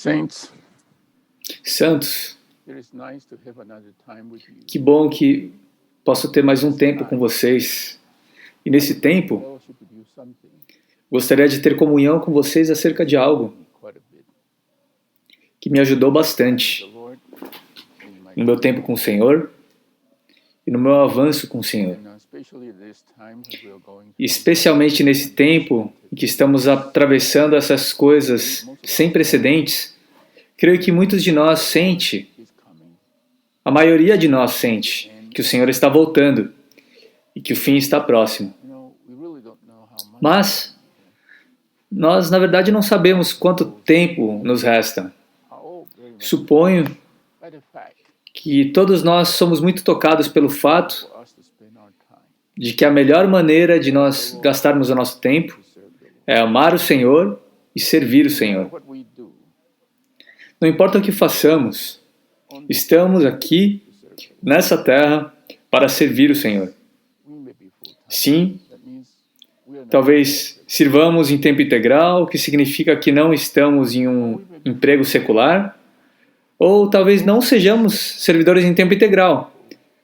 Saints, Santos, it is nice to have another time with you. que bom que posso ter mais um tempo com vocês. E nesse tempo, Fellowship with you something gostaria de ter comunhão com vocês acerca de algo quite a bit. que me ajudou The bastante Lord, in my no meu tempo com o Senhor e no meu avanço com o Senhor. and especially this time as we are going E especialmente nesse tempo em que estamos atravessando essas coisas sem precedentes, creio que muitos de nós sente, He's coming. a maioria de nós sente, que o Senhor está voltando e que o fim está próximo. We really don't know how much. Mas nós, na verdade, não sabemos quanto tempo nos resta. How very much Suponho by the fact que todos nós somos muito tocados pelo fato for us to spend our time de que a melhor maneira de nós gastarmos o nosso tempo to serve the Lord. é amar o Senhor e servir o No Senhor. matter what we do, Não importa o que façamos, only estamos aqui to serve the Lord. nessa terra para servir o Senhor. We may be full time. Sim, That means we are not talvez sirvamos em tempo integral, o que significa que não estamos em um emprego secular, ou talvez não sejamos servidores em tempo integral.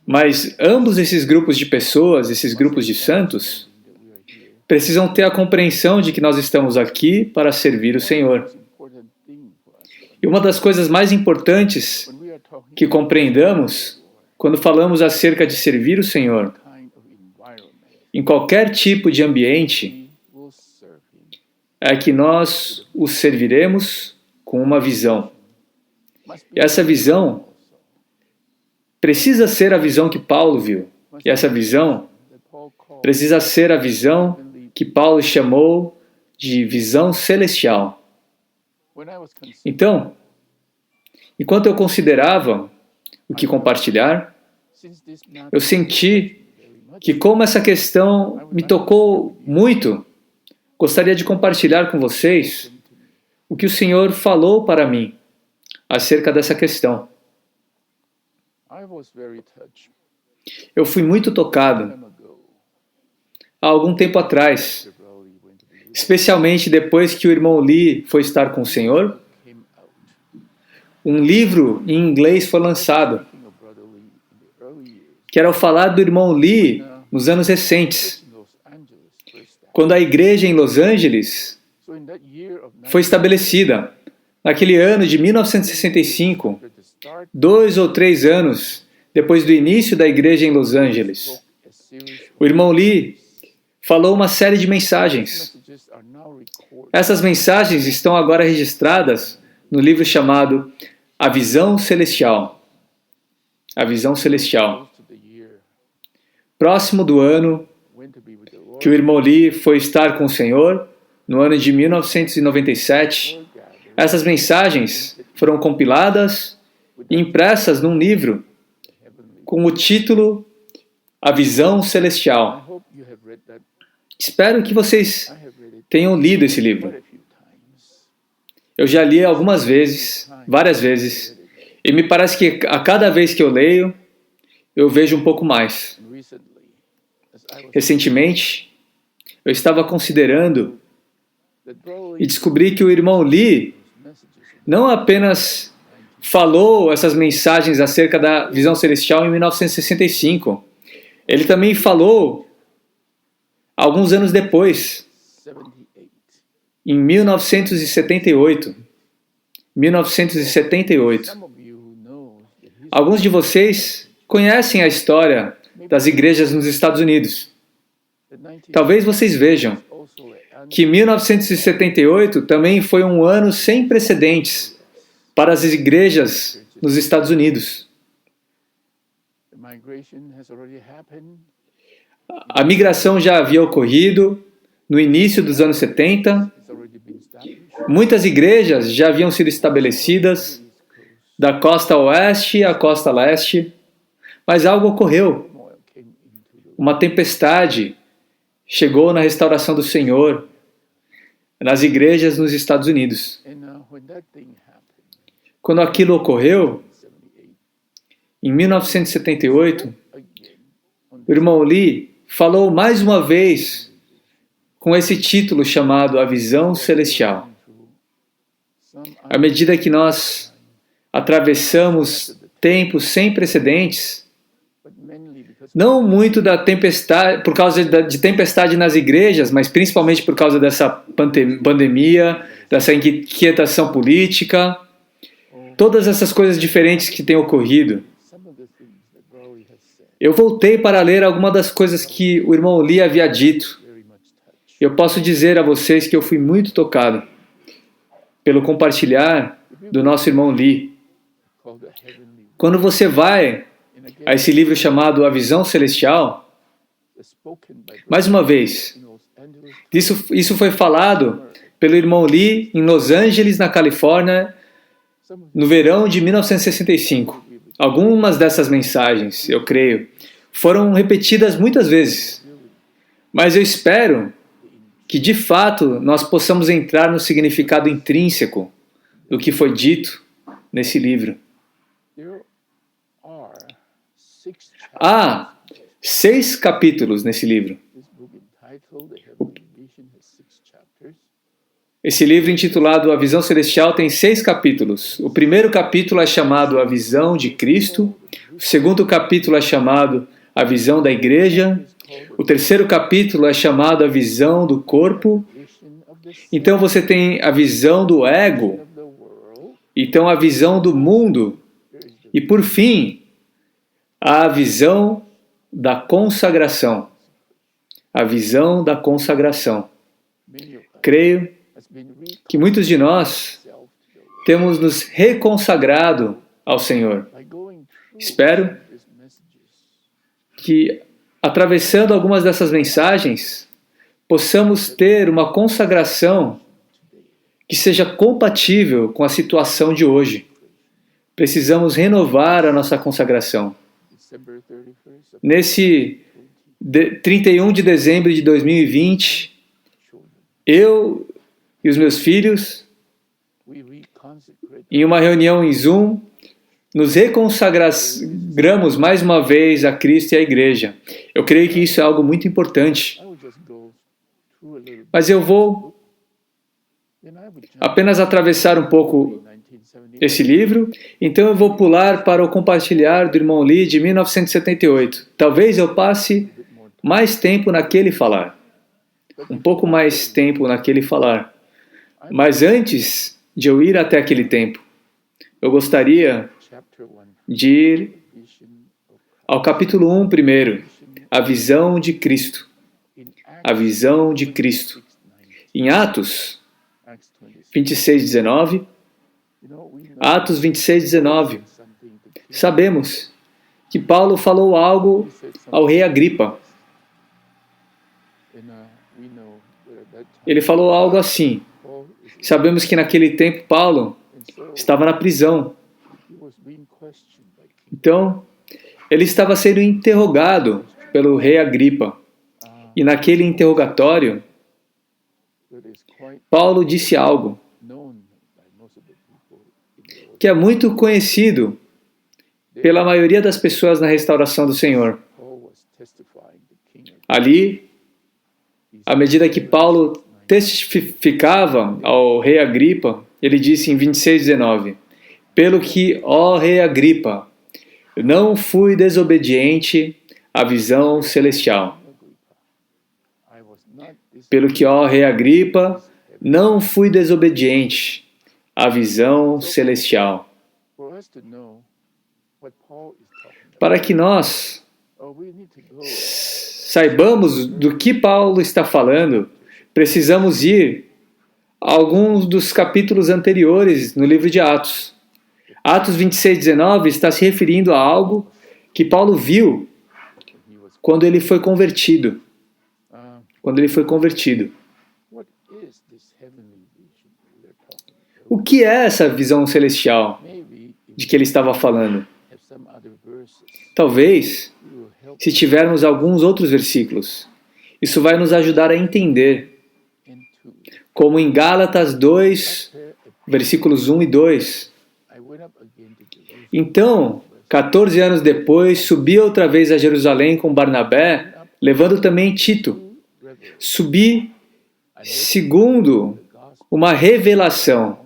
Mas ambos esses grupos de pessoas, esses grupos de santos, that we are here. precisam ter a compreensão de que nós estamos aqui para servir o Senhor. It's important thing for us. E uma das coisas mais importantes When we are talking que compreendamos quando falamos acerca de servir o Senhor, kind of environment, em qualquer tipo de ambiente, we will serve Him. é que nós o serviremos com uma visão. Must E essa visão also. precisa ser a visão que Paulo viu. E essa visão That Paul called precisa ser a visão heavenly. que Paulo chamou de visão celestial. When I was considering Então, enquanto eu considerava o que compartilhar, since this matter eu senti very much, que, como essa questão me tocou muito, gostaria de compartilhar com vocês o que o Senhor falou para mim acerca dessa questão. I was very touched Eu fui muito tocado time ago. há algum tempo atrás, The brother went to be especialmente depois que o irmão Lee foi estar com o Senhor. came out. Um livro em inglês foi lançado, Thinking of Brother Lee in the early years, que era o falar do irmão Lee nos anos recentes, in Los Angeles first started. quando a igreja em Los Angeles So in that year of foi estabelecida. Naquele ano de 1965, 1900, the start 2 ou 3 anos depois do início da igreja em Los Angeles, spoke a series o irmão Lee falou uma série de mensagens. messages are now recorded. Essas mensagens estão agora registradas no livro chamado A Visão Celestial. A Visão Celestial. Close to the year Próximo do ano went to be with the Lord. que o irmão Lee foi estar com o Senhor, no ano de 1997, Lord gathered essas mensagens foram compiladas e impressas num livro heavenly. com o título A Visão I Celestial. hope you have read that. Espero que vocês I have read it tenham lido esse quite livro. a few times. Eu já li algumas vezes, várias vezes, e me parece que a cada vez que eu leio, eu vejo um pouco mais. And recently, as I was Recentemente, eu estava considerando that Brother e Lee descobri que o irmão Lee messages não apenas falou essas mensagens acerca da visão celestial em 1965, ele também falou alguns anos depois, 78. em 1978. 1978. Some of you who know the history Alguns de vocês conhecem a história das igrejas nos Estados Unidos. of the 19 Talvez vocês vejam also an que 1978 também foi um ano sem precedentes para as igrejas nos Estados Unidos. the migration has already happened. A migração já havia ocorrido no início dos anos 70. It's already been established. Muitas igrejas já haviam sido estabelecidas East Coast da costa oeste à costa leste, mas algo ocorreu. turmoil came into the Uma tempestade chegou na restauração do Senhor nas igrejas nos Estados Unidos. and when that thing happened Quando aquilo ocorreu, in 78 em 1978, again on o irmão Lee falou mais uma vez com esse título chamado A Visão Celestial. through à medida que nós atravessamos tempos sem precedentes, não muito da tempestade, por causa de tempestade nas igrejas, mas principalmente por causa dessa pandemia, dessa inquietação política, todas essas coisas diferentes que têm ocorrido. Eu voltei para ler algumas das coisas que o irmão Lee havia dito. Eu posso dizer a vocês que eu fui muito tocado pelo compartilhar do nosso irmão Lee. Quando você vai a esse livro chamado A Visão Celestial, mais uma vez, isso foi falado pelo irmão Lee em Los Angeles, na Califórnia, no verão de 1965. Algumas dessas mensagens, eu creio, foram repetidas muitas vezes. Mas eu espero que, de fato, nós possamos entrar no significado intrínseco do que foi dito nesse livro. Há 6 capítulos nesse livro. Esse livro intitulado A Visão Celestial tem 6 capítulos. O primeiro capítulo é chamado A Visão de Cristo. O segundo capítulo é chamado A Visão da Igreja. O terceiro capítulo é chamado A Visão do Corpo. Então você tem a visão do ego. Então a visão do mundo. E por fim, a visão da consagração. A visão da consagração. Creio que muitos de nós temos nos reconsagrado ao Senhor. Espero que, atravessando algumas dessas mensagens, possamos ter uma consagração que seja compatível com a situação de hoje. Precisamos renovar a nossa consagração. Nesse 31 de dezembro de 2020, eu e os meus filhos, em uma reunião em Zoom, nos reconsagramos mais uma vez a Cristo e à Igreja. Eu creio que isso é algo muito importante. Mas eu vou apenas atravessar um pouco esse livro, então eu vou pular para o compartilhar do irmão Lee de 1978. Talvez eu passe mais tempo naquele falar. Um pouco mais tempo naquele falar. Mas antes de eu ir até aquele tempo, eu gostaria de ir ao capítulo 1 primeiro, a visão de Cristo. A visão de Cristo. Em Atos 26:19, Atos 26:19, sabemos que Paulo falou algo ao rei Agripa. Ele falou algo assim. Sabemos que naquele tempo Paulo estava na prisão. Então, ele estava sendo interrogado pelo rei Agripa. E naquele interrogatório, Paulo disse algo que é muito conhecido pela maioria das pessoas na restauração do Senhor. Ali, à medida que Paulo testificava ao rei Agripa, ele disse em 26:19, pelo que, ó rei Agripa, não fui desobediente à visão celestial. Pelo que, ó rei Agripa, não fui desobediente à visão celestial. Para que nós saibamos do que Paulo está falando, precisamos ir a alguns dos capítulos anteriores no livro de Atos. Atos 26:19 está se referindo a algo que Paulo viu quando ele foi convertido. Quando ele foi convertido. O que é essa visão celestial de que ele estava falando? Talvez, se tivermos alguns outros versículos, isso vai nos ajudar a entender. Como em Gálatas 2, versículos 1 e 2. Então, 14 anos depois, subi outra vez a Jerusalém com Barnabé, levando também Tito. Subi segundo uma revelação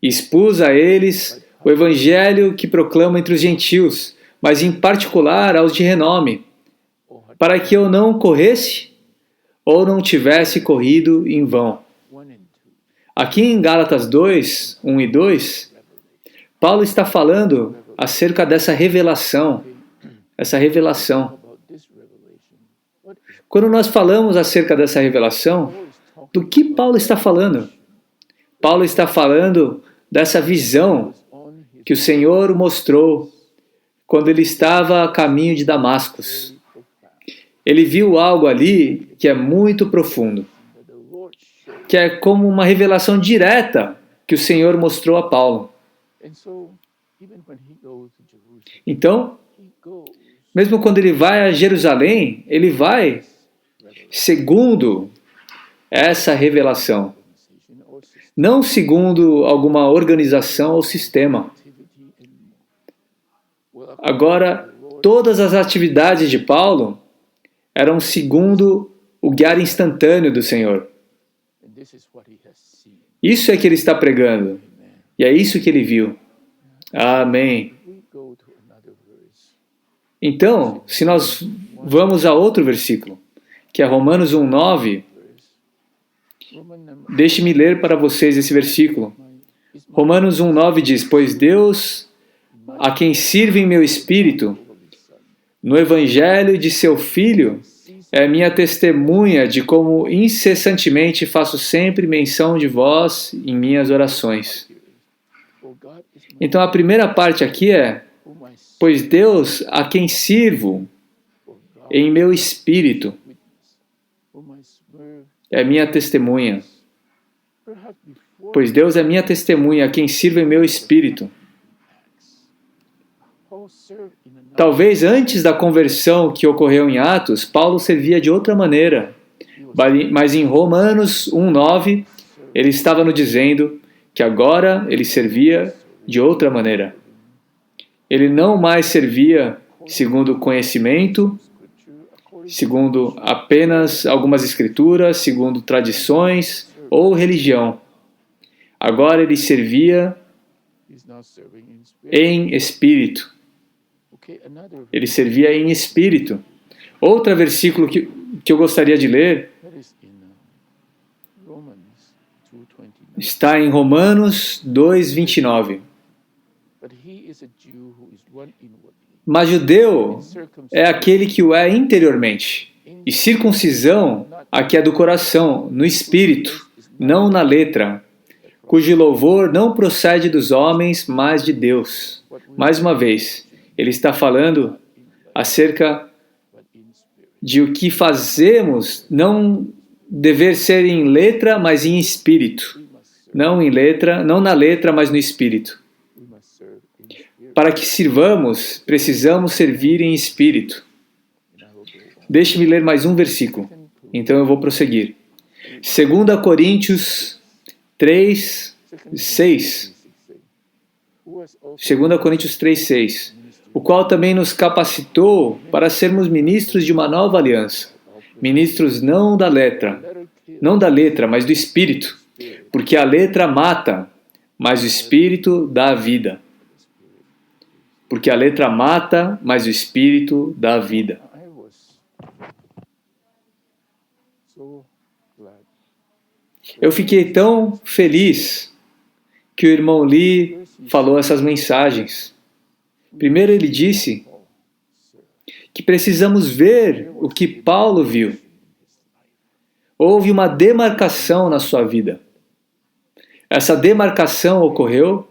Expus a eles o evangelho que proclamo entre os gentios, mas em particular aos de renome, para que eu não corresse ou não tivesse corrido em vão. Aqui em Gálatas 2, 1 e 2, Paulo está falando acerca dessa revelação, Quando nós falamos acerca dessa revelação, do que Paulo está falando? Paulo está falando dessa visão que o Senhor mostrou quando ele estava a caminho de Damascus. Ele viu algo ali que é muito profundo, que é como uma revelação direta que o Senhor mostrou a Paulo. Então, mesmo quando ele vai a Jerusalém, ele vai segundo essa revelação, não segundo alguma organização ou sistema. Agora, todas as atividades de Paulo eram segundo o guiar instantâneo do Senhor. Isso é que ele está pregando, e é isso que ele viu. Amém. Então, se nós vamos a outro versículo, que é Romanos 1:9, deixe-me ler para vocês esse versículo. Romanos 1:9 diz: Pois Deus, a quem sirvo em meu espírito, no evangelho de seu Filho, é minha testemunha de como incessantemente faço sempre menção de vós em minhas orações. Então a primeira parte aqui é: pois Deus, a quem sirvo em meu espírito, é minha testemunha. Pois Deus é minha testemunha, a quem sirvo em meu espírito. Talvez antes da conversão que ocorreu em Atos, Paulo servia de outra maneira. Mas em Romanos 1:9, ele estava nos dizendo que agora ele servia de outra maneira. Ele não mais servia segundo conhecimento, segundo apenas algumas escrituras, segundo tradições ou religião. Agora ele servia em espírito. Ele servia em espírito. Outro versículo que eu gostaria de ler está em Romanos 2:29. Mas judeu é aquele que o é interiormente, e circuncisão a que é do coração, no espírito, não na letra, cujo louvor não procede dos homens, mas de Deus. Mais uma vez, ele está falando acerca de o que fazemos não dever ser em letra, mas em espírito. Não em letra, não na letra, mas no espírito. Para que sirvamos, precisamos servir em espírito. Deixe-me ler mais um versículo, então eu vou prosseguir. 2 Coríntios 3:6. 2 Coríntios 3:6. O qual também nos capacitou para sermos ministros de uma nova aliança. Ministros não da letra, mas do espírito. Porque a letra mata, mas o espírito dá vida. Porque a letra mata, mas o espírito dá vida. Eu fiquei tão feliz que o irmão Lee falou essas mensagens. Primeiro ele disse que precisamos ver o que Paulo viu. Houve uma demarcação na sua vida. Essa demarcação ocorreu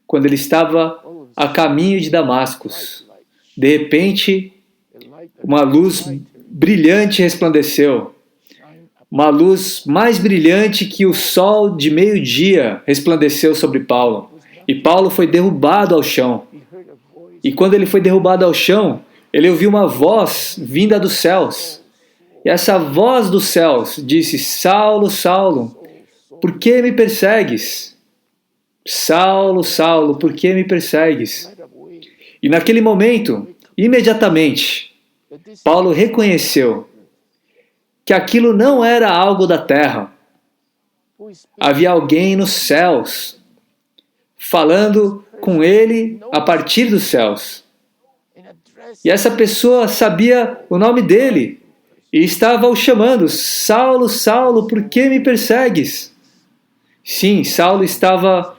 quando ele estava a caminho de Damascus. De repente, uma luz brilhante resplandeceu. Uma luz mais brilhante que o sol de meio-dia resplandeceu sobre Paulo. E Paulo foi derrubado ao chão. E quando ele foi derrubado ao chão, ele ouviu uma voz vinda dos céus. E essa voz dos céus disse: Saulo, Saulo, por que me persegues? Saulo, Saulo, por que me persegues? E naquele momento, imediatamente, Paulo reconheceu que aquilo não era algo da terra. Havia alguém nos céus falando com ele a partir dos céus. and addressed E essa pessoa sabia o nome dele e estava o chamando: Saulo, Saulo, por que me persegues? Sim, Saulo estava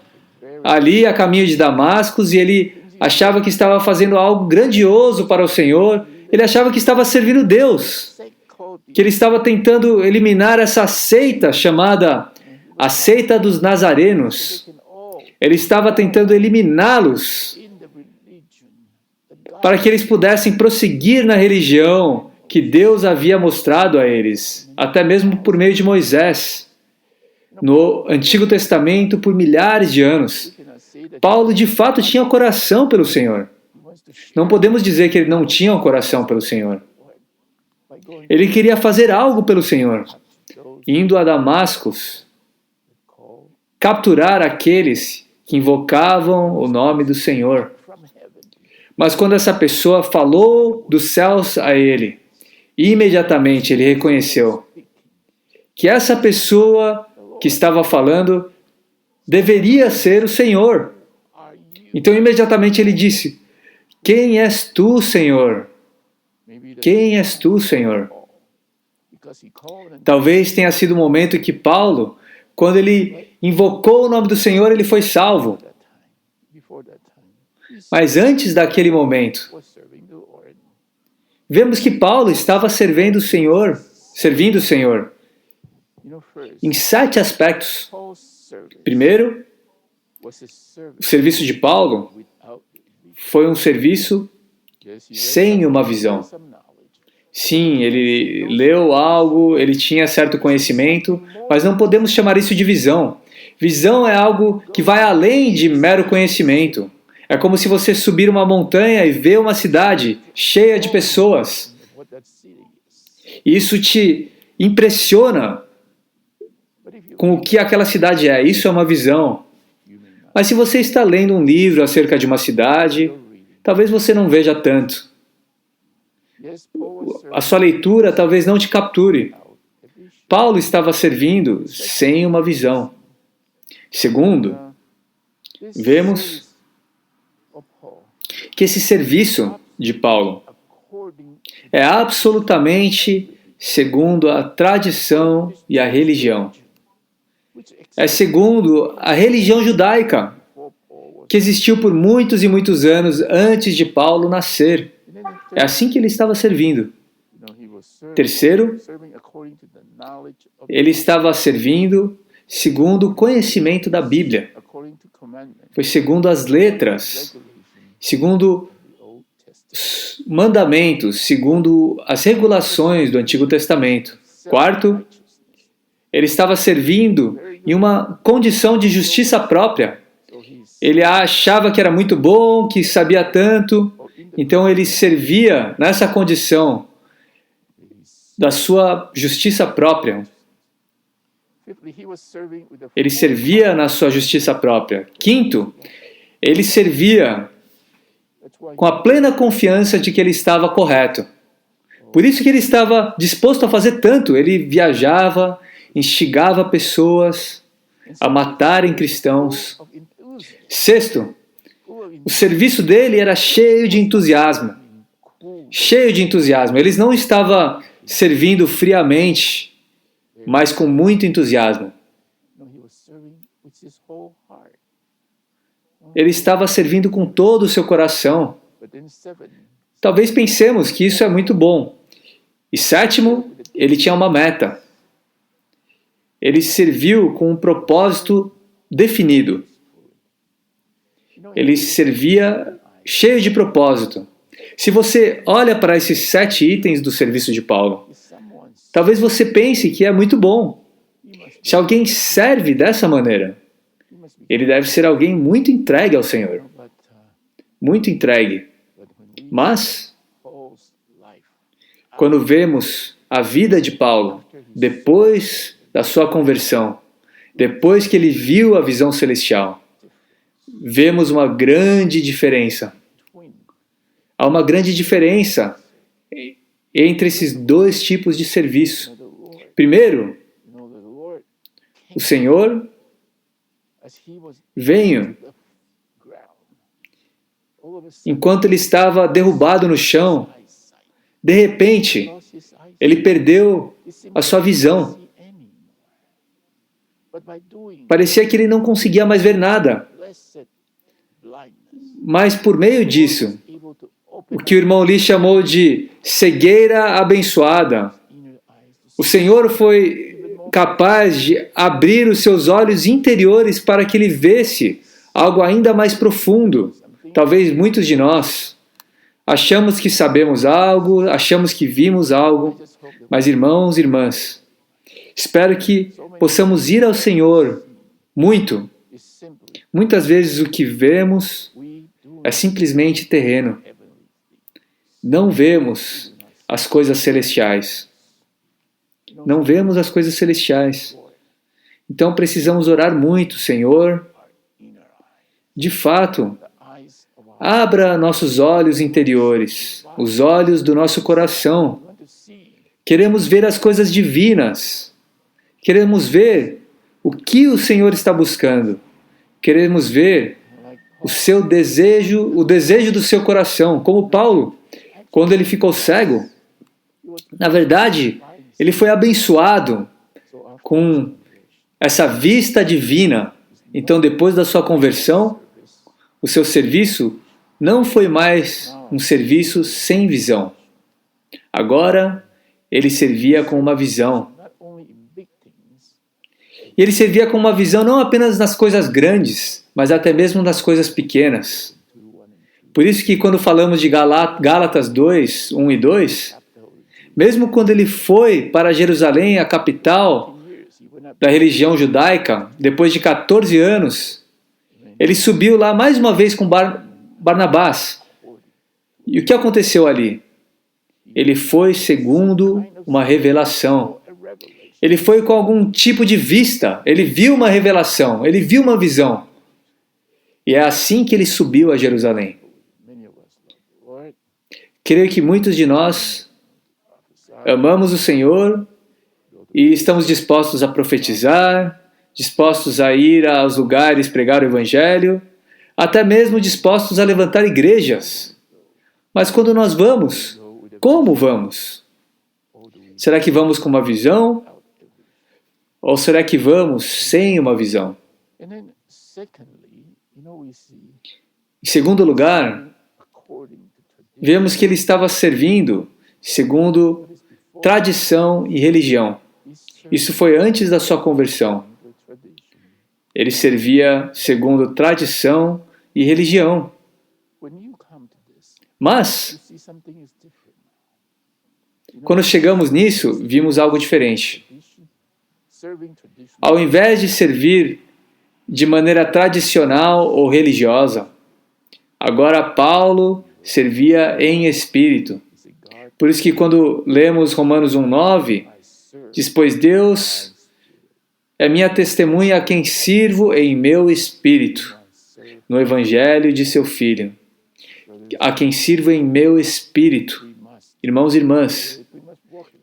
ali a caminho de Damasco e ele achava que estava fazendo algo grandioso para o Senhor. Ele achava que estava servindo Deus, que ele estava tentando eliminar essa seita chamada a seita dos Nazarenos. Ele estava tentando eliminá-los para que eles pudessem prosseguir na religião que Deus havia mostrado a eles, até mesmo por meio de Moisés, no Antigo Testamento por milhares de anos. Paulo de fato tinha um coração pelo Senhor. Não podemos dizer que ele não tinha um coração pelo Senhor. Ele queria fazer algo pelo Senhor, indo a Damasco, capturar aqueles que invocavam o nome do Senhor. Mas quando essa pessoa falou dos céus a ele, imediatamente ele reconheceu que essa pessoa que estava falando deveria ser o Senhor. Então imediatamente ele disse: Quem és tu, Senhor? Quem és tu, Senhor? Talvez tenha sido o momento em que Paulo, quando ele invocou o nome do Senhor, ele foi salvo. Mas antes daquele momento, vemos que Paulo estava servindo o Senhor em 7 aspectos. Primeiro, o serviço de Paulo foi um serviço sem uma visão. Sim, ele leu algo, ele tinha certo conhecimento, mas não podemos chamar isso de visão. Visão é algo que vai além de mero conhecimento. É como se você subir uma montanha e ver uma cidade cheia de pessoas. E isso te impressiona com o que aquela cidade é. Isso é uma visão. Mas se você está lendo um livro acerca de uma cidade, talvez você não veja tanto. A sua leitura talvez não te capture. Paulo estava servindo sem uma visão. Segundo, vemos que esse serviço de Paulo é absolutamente segundo a tradição e a religião. É segundo a religião judaica, que existiu por muitos e muitos anos antes de Paulo nascer. É assim que ele estava servindo. Terceiro, ele estava servindo segundo o conhecimento da Bíblia. Foi segundo as letras, segundo os mandamentos, segundo as regulações do Antigo Testamento. Quarto, ele estava servindo em uma condição de justiça própria. Ele achava que era muito bom, que sabia tanto, então ele servia nessa condição da sua justiça própria. Ele servia na sua justiça própria. Quinto, ele servia com a plena confiança de que ele estava correto. Por isso que ele estava disposto a fazer tanto. Ele viajava, instigava pessoas a matarem cristãos. Sexto, o serviço dele era cheio de entusiasmo. Cheio de entusiasmo. Ele não estava servindo friamente, mas com muito entusiasmo. Ele estava servindo com todo o seu coração. Talvez pensemos que isso é muito bom. E sétimo, ele tinha uma meta. Ele serviu com um propósito definido. Ele servia cheio de propósito. Se você olha para esses 7 itens do serviço de Paulo, talvez você pense que é muito bom. Se alguém serve dessa maneira, ele deve ser alguém muito entregue ao Senhor. Muito entregue. Mas, quando vemos a vida de Paulo, depois da sua conversão, depois que ele viu a visão celestial, vemos uma grande diferença. Há uma grande diferença entre esses 2 tipos de serviço. Primeiro, o Senhor veio enquanto ele estava derrubado no chão, de repente, ele perdeu a sua visão. Parecia que ele não conseguia mais ver nada. Mas por meio disso, o que o irmão Lee chamou de cegueira abençoada, o Senhor foi capaz de abrir os seus olhos interiores para que ele visse algo ainda mais profundo. Talvez muitos de nós achamos que sabemos algo, achamos que vimos algo, mas irmãos e irmãs, espero que possamos ir ao Senhor muito. Muitas vezes o que vemos é simplesmente terreno. Não vemos as coisas celestiais. Não vemos as coisas celestiais. Então precisamos orar muito, Senhor. De fato, abra nossos olhos interiores, os olhos do nosso coração. Queremos ver as coisas divinas. Queremos ver o que o Senhor está buscando. Queremos ver o seu desejo, o desejo do seu coração. Como Paulo, quando ele ficou cego, na verdade, ele foi abençoado com essa vista divina. Então, depois da sua conversão, o seu serviço não foi mais um serviço sem visão. Agora, ele servia com uma visão. E ele servia com uma visão não apenas nas coisas grandes, mas até mesmo nas coisas pequenas. Por isso que quando falamos de Gálatas 2, 1 e 2, mesmo quando ele foi para Jerusalém, a capital da religião judaica, depois de 14 anos, ele subiu lá mais uma vez com Barnabás. E o que aconteceu ali? Ele foi segundo uma revelação. Ele foi com algum tipo de vista. Ele viu uma revelação. Ele viu uma visão. E é assim que ele subiu a Jerusalém. Creio que muitos de nós amamos o Senhor e estamos dispostos a profetizar, dispostos a ir aos lugares pregar o Evangelho, até mesmo dispostos a levantar igrejas. Mas quando nós vamos, como vamos? Será que vamos com uma visão? Ou será que vamos sem uma visão? Em segundo lugar, vemos que ele estava servindo segundo tradição e religião. Isso foi antes da sua conversão. Ele servia segundo tradição e religião. Mas, quando chegamos nisso, vimos algo diferente. Ao invés de servir de maneira tradicional ou religiosa, agora Paulo servia em espírito. Por isso que quando lemos Romanos 1:9, diz: pois Deus é minha testemunha a quem sirvo em meu espírito, no Evangelho de seu Filho. A quem sirvo em meu espírito. Irmãos e irmãs,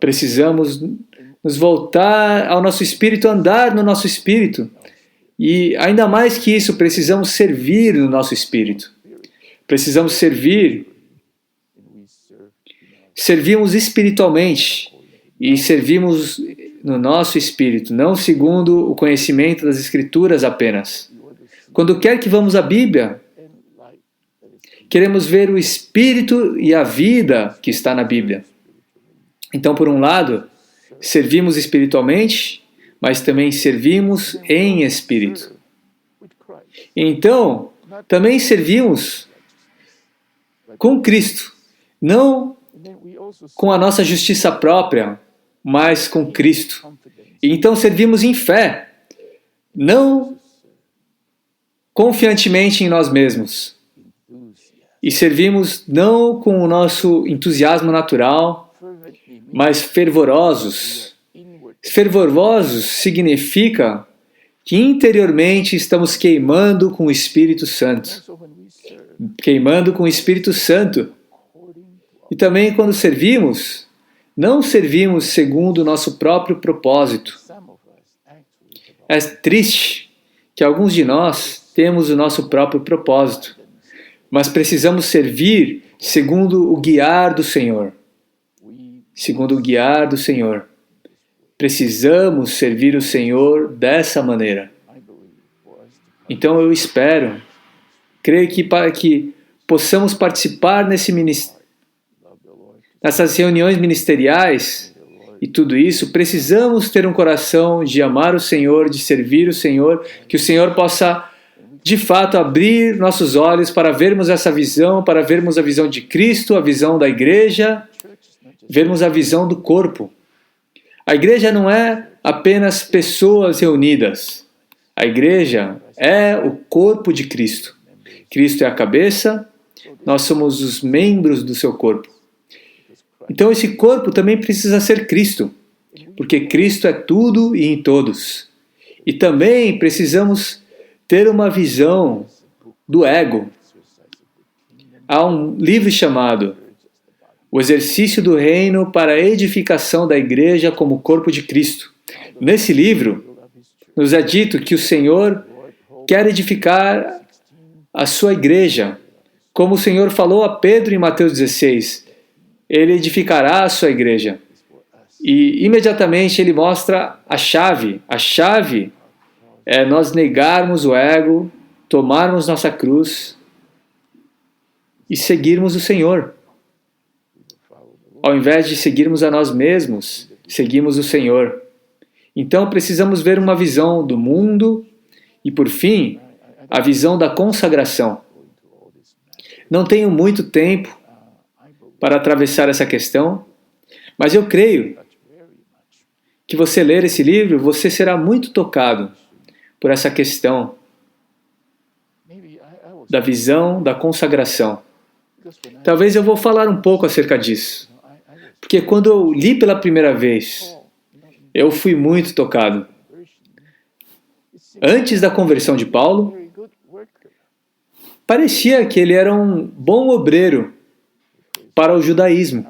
precisamos nos voltar ao nosso espírito, andar no nosso espírito. E ainda mais que isso, precisamos servir no nosso espírito. Precisamos servir. Servimos espiritualmente e servimos no nosso espírito, não segundo o conhecimento das Escrituras apenas. Quando quer que vamos à Bíblia, queremos ver o espírito e a vida que está na Bíblia. Então, por um lado, servimos espiritualmente, mas também servimos em espírito. Então, também servimos com Cristo, não com a nossa justiça própria, mas com Cristo. E então servimos em fé, não confiantemente em nós mesmos. E servimos não com o nosso entusiasmo natural, mas fervorosos. Fervorosos significa que interiormente estamos queimando com o Espírito Santo. Queimando com o Espírito Santo. E também quando servimos, não servimos segundo o nosso próprio propósito. É triste que alguns de nós temos o nosso próprio propósito. mas precisamos servir segundo o guiar do Senhor. We Segundo o guiar do Senhor. Precisamos servir o Senhor dessa maneira. I believe for us to Então eu espero, creio que para que possamos participar love the Lord, nessas reuniões ministeriais e tudo isso, precisamos ter um coração de amar o Senhor, de servir o Senhor, que o Senhor possa de fato abrir nossos olhos para vermos essa visão, para vermos a visão de Cristo, a visão da igreja, church is not just vermos a visão do corpo. A igreja não é apenas pessoas reunidas. A igreja é o corpo de Cristo. Cristo é a cabeça, nós somos os membros do seu corpo. Então esse corpo também precisa ser Cristo, porque Cristo é tudo e em todos. E também precisamos ter uma visão do ego. Há um livro chamado O Exercício do Reino para a Edificação da Igreja como Corpo de Cristo. Nesse livro, nos é dito que o Senhor quer edificar a sua igreja, como o Senhor falou a Pedro em Mateus 16. Ele edificará a sua igreja. E imediatamente ele mostra a chave. A chave é nós negarmos o ego, tomarmos nossa cruz e seguirmos o Senhor. Ao invés de seguirmos a nós mesmos, seguimos o Senhor. Então precisamos ver uma visão do mundo e, por fim, a visão da consagração. Não tenho muito tempo para atravessar essa questão, mas eu creio que você ler esse livro, você será muito tocado por essa questão da visão da consagração. Talvez eu vou falar um pouco acerca disso, porque quando eu li pela primeira vez, eu fui muito tocado. Antes da conversão de Paulo, parecia que ele era um bom obreiro para o judaísmo.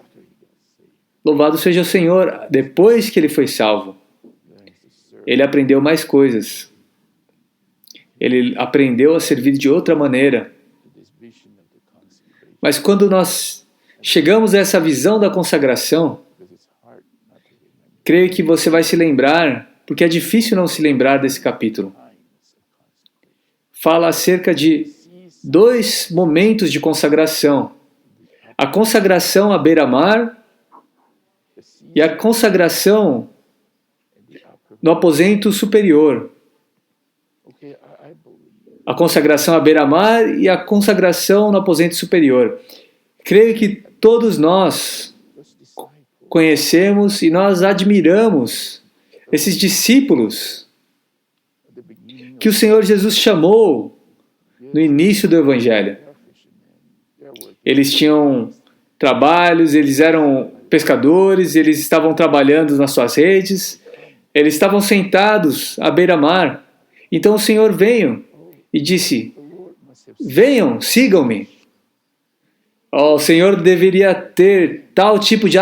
Louvado seja o Senhor, depois que ele foi salvo, ele aprendeu mais coisas. Ele aprendeu a servir de outra maneira. Mas quando nós chegamos a essa visão da consagração, creio que você vai se lembrar, porque é difícil não se lembrar desse capítulo. Fala acerca de 2 momentos de consagração. A consagração à beira-mar e a consagração no aposento superior. A consagração à beira-mar e a consagração no aposento superior. Creio que todos nós conhecemos e nós admiramos esses discípulos que o Senhor Jesus chamou no início do Evangelho. Eles tinham trabalhos, eles eram pescadores, eles estavam trabalhando nas suas redes, eles estavam sentados à beira-mar. Então o Senhor veio e disse: venham, sigam-me. O Senhor deveria ter tal tipo de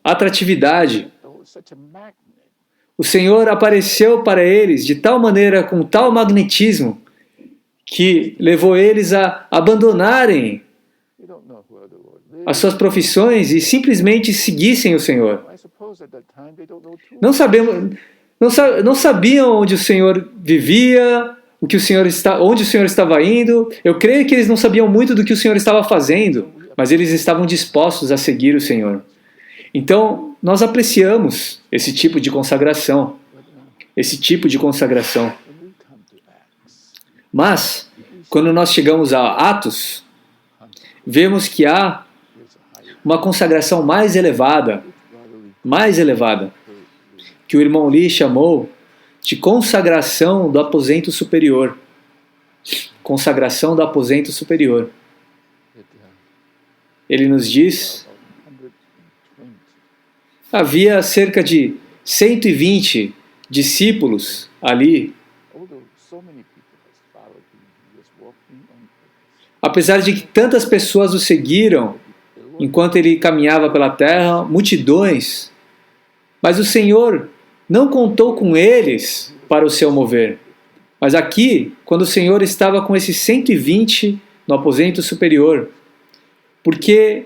atratividade. O Senhor apareceu para eles de tal maneira, com tal magnetismo, que levou eles a abandonarem as suas profissões e simplesmente seguissem o Senhor. Não sabiam onde o Senhor vivia, onde o Senhor estava indo. Eu creio que eles não sabiam muito do que o Senhor estava fazendo, mas eles estavam dispostos a seguir o Senhor. Então, nós apreciamos esse tipo de consagração. Mas, quando nós chegamos a Atos, vemos que há uma consagração mais elevada, que o irmão Lee chamou de consagração do aposento superior. Consagração do aposento superior. Ele nos diz: havia cerca de 120 discípulos ali. Apesar de que tantas pessoas o seguiram enquanto ele caminhava pela terra, multidões, mas o Senhor não contou com eles para o seu mover. Mas aqui, quando o Senhor estava com esses 120 no aposento superior, porque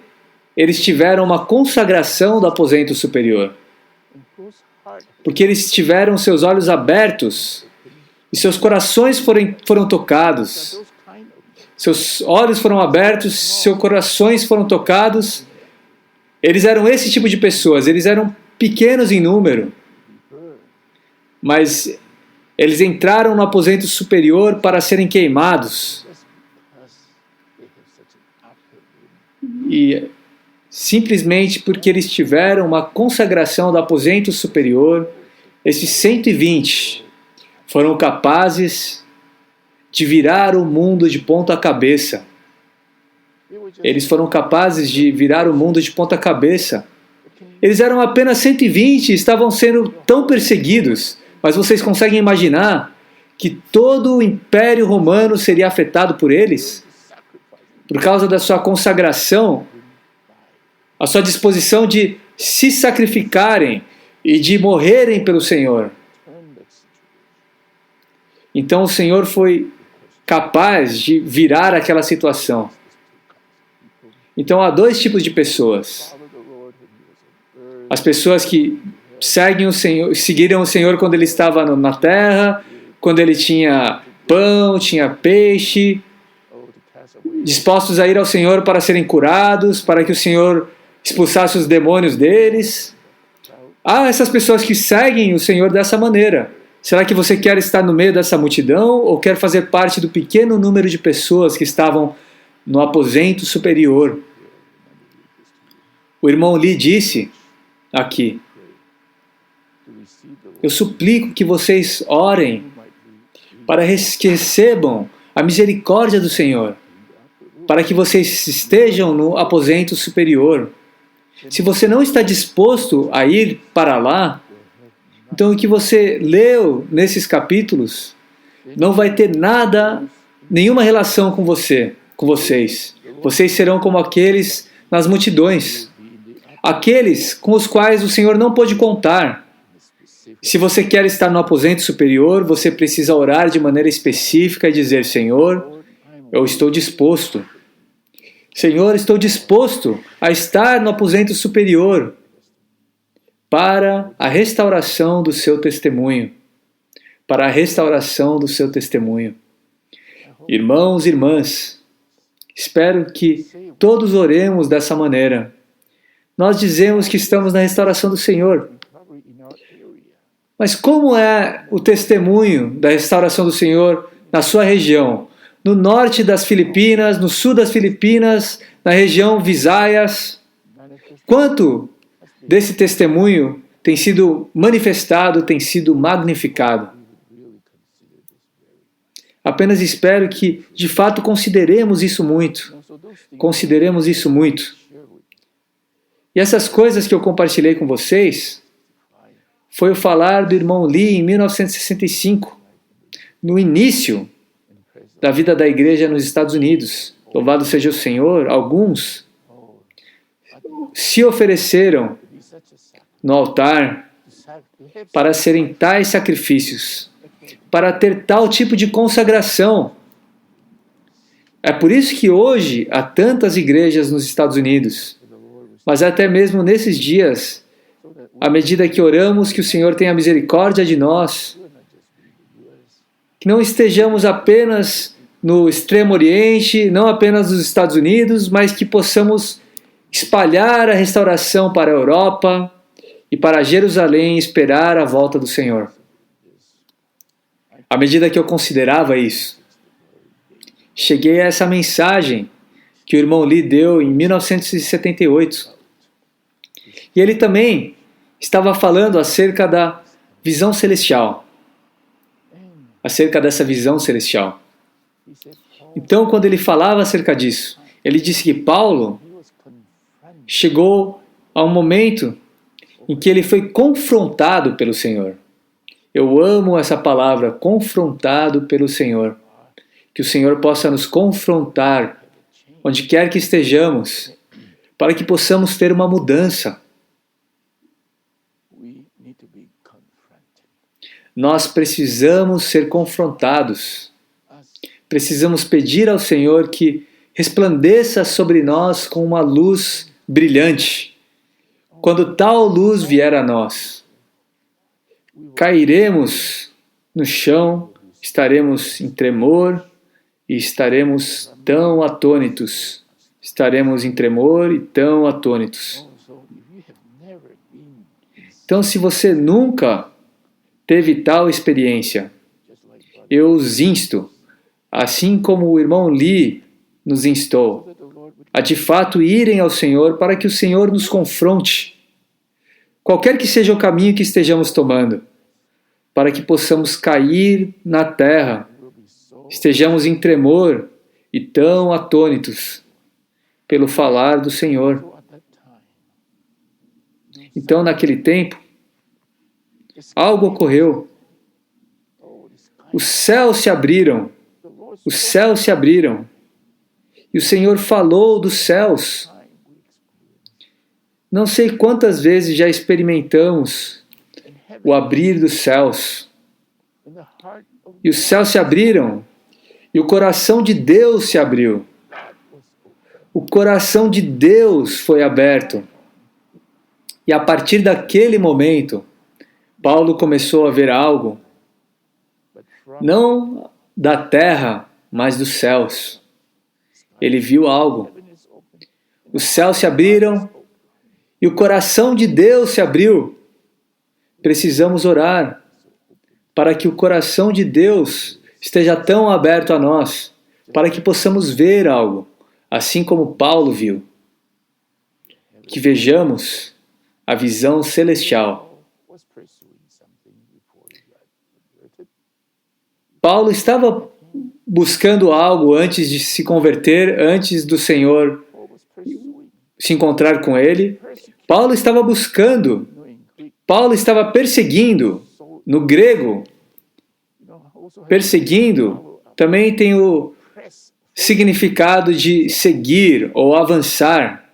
eles tiveram uma consagração do aposento superior, porque eles tiveram seus olhos abertos e seus corações foram tocados, seus olhos foram abertos, seus corações foram tocados. Eles eram esse tipo de pessoas, eles eram pequenos em número, mas eles entraram no aposento superior para serem queimados. E simplesmente porque eles tiveram uma consagração do aposento superior, esses 120 foram capazes de virar o mundo de ponta cabeça. Eles foram capazes de virar o mundo de ponta cabeça. Eles eram apenas 120 e estavam sendo tão perseguidos, mas vocês conseguem imaginar que todo o Império Romano seria afetado por eles? Por causa da sua consagração, a sua disposição de se sacrificarem e de morrerem pelo Senhor. Então o Senhor foi capaz de virar aquela situação. Então há dois tipos de pessoas. As pessoas que seguem o Senhor, seguiram o Senhor quando ele estava na terra, quando ele tinha pão, tinha peixe, dispostos a ir ao Senhor para serem curados, para que o Senhor expulsasse os demônios deles. Há essas pessoas que seguem o Senhor dessa maneira. Será que você quer estar no meio dessa multidão ou quer fazer parte do pequeno número de pessoas que estavam no aposento superior? O irmão Lee disse aqui: eu suplico que vocês orem para que recebam a misericórdia do Senhor, para que vocês estejam no aposento superior. Se você não está disposto a ir para lá, então o que você leu nesses capítulos não vai ter nenhuma relação com vocês. Vocês serão como aqueles nas multidões, aqueles com os quais o Senhor não pôde contar. Se você quer estar no aposento superior, você precisa orar de maneira específica e dizer: Senhor, eu estou disposto. Senhor, estou disposto a estar no aposento superior para a restauração do seu testemunho. Para a restauração do seu testemunho. Irmãos e irmãs, espero que todos oremos dessa maneira. Nós dizemos que estamos na restauração do Senhor. Mas como é o testemunho da restauração do Senhor na sua região? No norte das Filipinas, no sul das Filipinas, na região Visayas. Quanto desse testemunho tem sido manifestado, tem sido magnificado? Apenas espero que, de fato, consideremos isso muito. Consideremos isso muito. E essas coisas que eu compartilhei com vocês foi o falar do irmão Lee em 1965, no início da vida da igreja nos Estados Unidos. Louvado seja o Senhor, alguns se ofereceram no altar para serem tais sacrifícios, para ter tal tipo de consagração. É por isso que hoje há tantas igrejas nos Estados Unidos, mas até mesmo nesses dias, à medida que oramos que o Senhor tenha misericórdia de nós, que não estejamos apenas no Extremo Oriente, não apenas nos Estados Unidos, mas que possamos espalhar a restauração para a Europa e para Jerusalém e esperar a volta do Senhor. À medida que eu considerava isso, cheguei a essa mensagem que o irmão Lee deu em 1978. E ele também estava falando acerca da visão celestial, acerca dessa visão celestial. Então, quando ele falava acerca disso, ele disse que Paulo chegou a um momento em que ele foi confrontado pelo Senhor. Eu amo essa palavra, confrontado pelo Senhor. Que o Senhor possa nos confrontar, onde quer que estejamos, para que possamos ter uma mudança. Nós precisamos ser confrontados. Precisamos pedir ao Senhor que resplandeça sobre nós com uma luz brilhante. Quando tal luz vier a nós, cairemos no chão, estaremos em tremor e estaremos tão atônitos. Estaremos em tremor e tão atônitos. Então, se você nunca teve tal experiência, eu os insto, assim como o irmão Lee nos instou, a de fato irem ao Senhor para que o Senhor nos confronte, qualquer que seja o caminho que estejamos tomando, para que possamos cair na terra, estejamos em tremor e tão atônitos pelo falar do Senhor. Então, naquele tempo, algo ocorreu. Os céus se abriram. Os céus se abriram. E o Senhor falou dos céus. Não sei quantas vezes já experimentamos o abrir dos céus. E os céus se abriram. E o coração de Deus se abriu. O coração de Deus foi aberto. E a partir daquele momento, Paulo começou a ver algo, não da terra, mas dos céus. Ele viu algo. Os céus se abriram e o coração de Deus se abriu. Precisamos orar para que o coração de Deus esteja tão aberto a nós, para que possamos ver algo, assim como Paulo viu. Que vejamos a visão celestial. Paulo estava buscando algo antes de se converter, antes do Senhor se encontrar com ele. Paulo estava buscando, Paulo estava perseguindo. No grego, perseguindo também tem o significado de seguir ou avançar.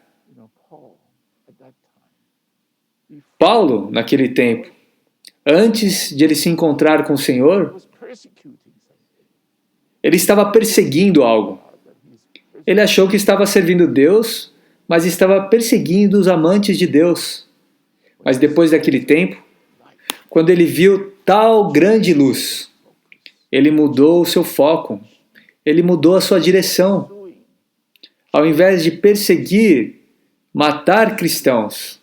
Paulo, naquele tempo, antes de ele se encontrar com o Senhor, ele estava perseguindo algo. Ele achou que estava servindo Deus, mas estava perseguindo os amantes de Deus. Mas depois daquele tempo, quando ele viu tal grande luz, ele mudou o seu foco, ele mudou a sua direção. Ao invés de perseguir, matar cristãos,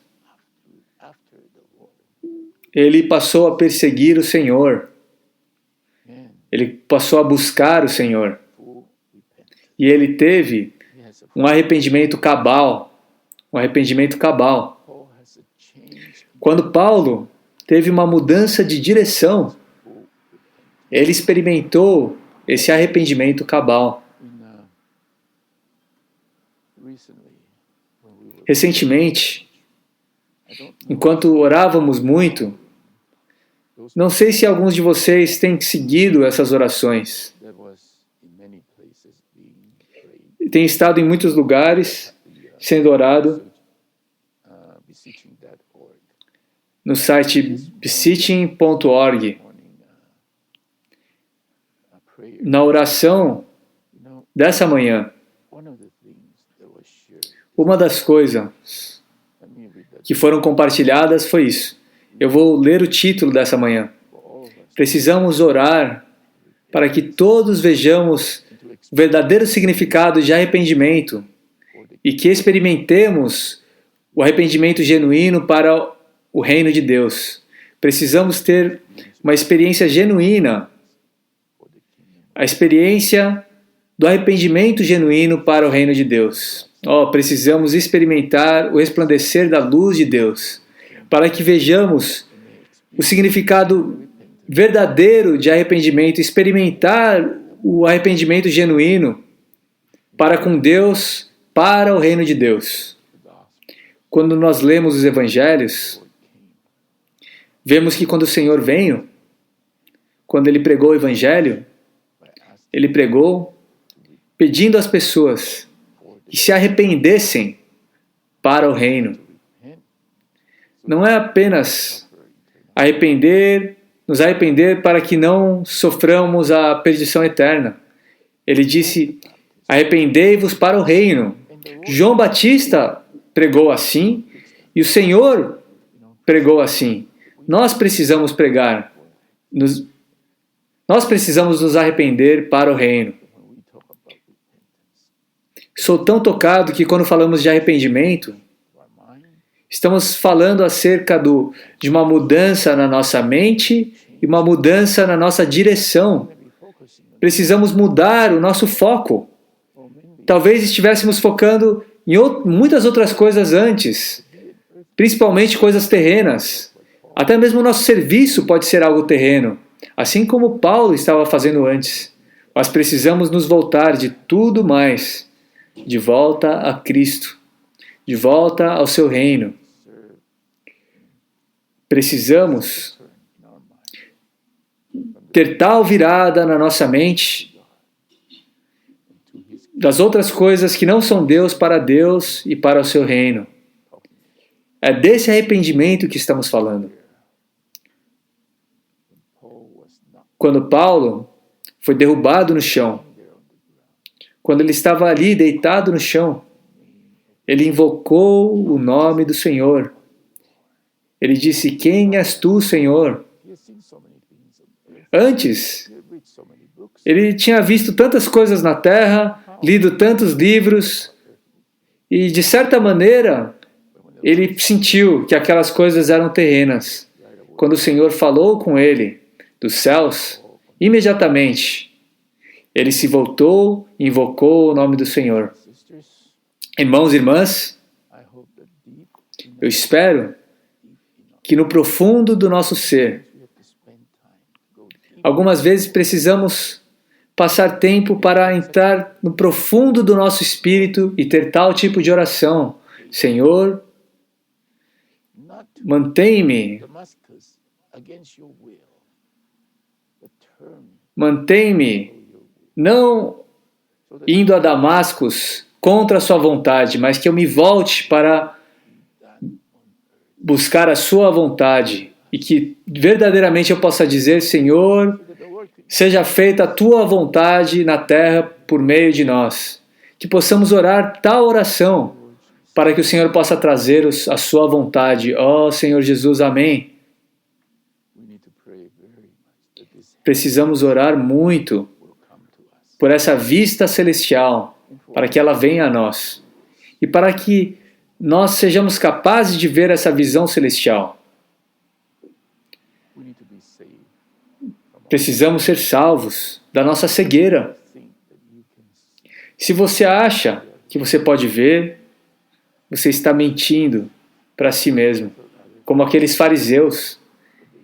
ele passou a perseguir o Senhor. Ele passou a buscar o Senhor. E ele teve um arrependimento cabal. Um arrependimento cabal. Quando Paulo teve uma mudança de direção, ele experimentou esse arrependimento cabal. Recentemente, enquanto orávamos muito, não sei se alguns de vocês têm seguido essas orações. Tem estado em muitos lugares sendo orado no site beseeching.org. Na oração dessa manhã, uma das coisas que foram compartilhadas foi isso. Eu vou ler o título dessa manhã. Precisamos orar para que todos vejamos o verdadeiro significado de arrependimento e que experimentemos o arrependimento genuíno para o reino de Deus. Precisamos ter uma experiência genuína, a experiência do arrependimento genuíno para o reino de Deus. Precisamos experimentar o resplandecer da luz de Deus, para que vejamos o significado verdadeiro de arrependimento, experimentar o arrependimento genuíno para com Deus, para o reino de Deus. Quando nós lemos os evangelhos, vemos que quando o Senhor veio, quando ele pregou o evangelho, ele pregou pedindo às pessoas que se arrependessem para o reino. Não é apenas nos arrepender para que não soframos a perdição eterna. Ele disse, Arrependei-vos para o reino. João Batista pregou assim e o Senhor pregou assim. Nós precisamos pregar. Nós precisamos nos arrepender para o reino. when we talk about repentance, Sou tão tocado que quando falamos de arrependimento, our mind, estamos falando acerca de uma mudança na nossa mente e uma mudança na nossa direção. maybe focusing on Precisamos mudar o nosso foco. or maybe Talvez estivéssemos focando em muitas outras coisas antes, principalmente coisas terrenas. Até mesmo o nosso serviço pode ser algo terreno, assim como Paulo estava fazendo antes. Mas precisamos nos voltar de tudo mais, de volta a Cristo, de volta ao seu reino. serve Precisamos turn in our mind ter tal virada na nossa mente to His das outras coisas que não são Deus para Deus e para o seu reino. É desse arrependimento que estamos falando. Paul was not Quando Paulo foi derrubado no chão, there on the ground. quando ele estava ali deitado no chão, ele invocou o nome do Senhor. Ele disse: Quem és tu, Senhor? He has seen so many things on earth. Antes, He had read so many books. ele tinha visto tantas coisas na terra, lido tantos livros, e de certa maneira, ele sentiu que aquelas coisas eram terrenas. Quando o Senhor falou com ele dos céus, imediatamente ele se voltou e invocou o nome do Senhor. Sisters, Irmãos e irmãs, I hope that deep in eu espero que no profundo do nosso ser, we have to spend time to go deep algumas vezes precisamos passar tempo para entrar no profundo do nosso espírito e ter tal tipo de oração. Senhor, not to mantém-me, Damascus against your will, but turn me mantém-me, to your will. não So that indo a Damascus contra a sua vontade, mas que eu me volte para buscar a sua vontade e que verdadeiramente eu possa dizer: Senhor, the work seja feita a tua vontade na terra por meio de nós. Que possamos orar tal oração para que o Senhor possa trazer a sua vontade. Ó Senhor Jesus, amém. we need to pray very much that this Precisamos orar muito will come to us. por essa vista celestial, para que ela venha a nós. E para que nós sejamos capazes de ver essa visão celestial. We need to be saved from Precisamos ser salvos da nossa cegueira. think that you can see. Se você acha que você pode ver, você está mentindo para si mesmo. Como aqueles fariseus.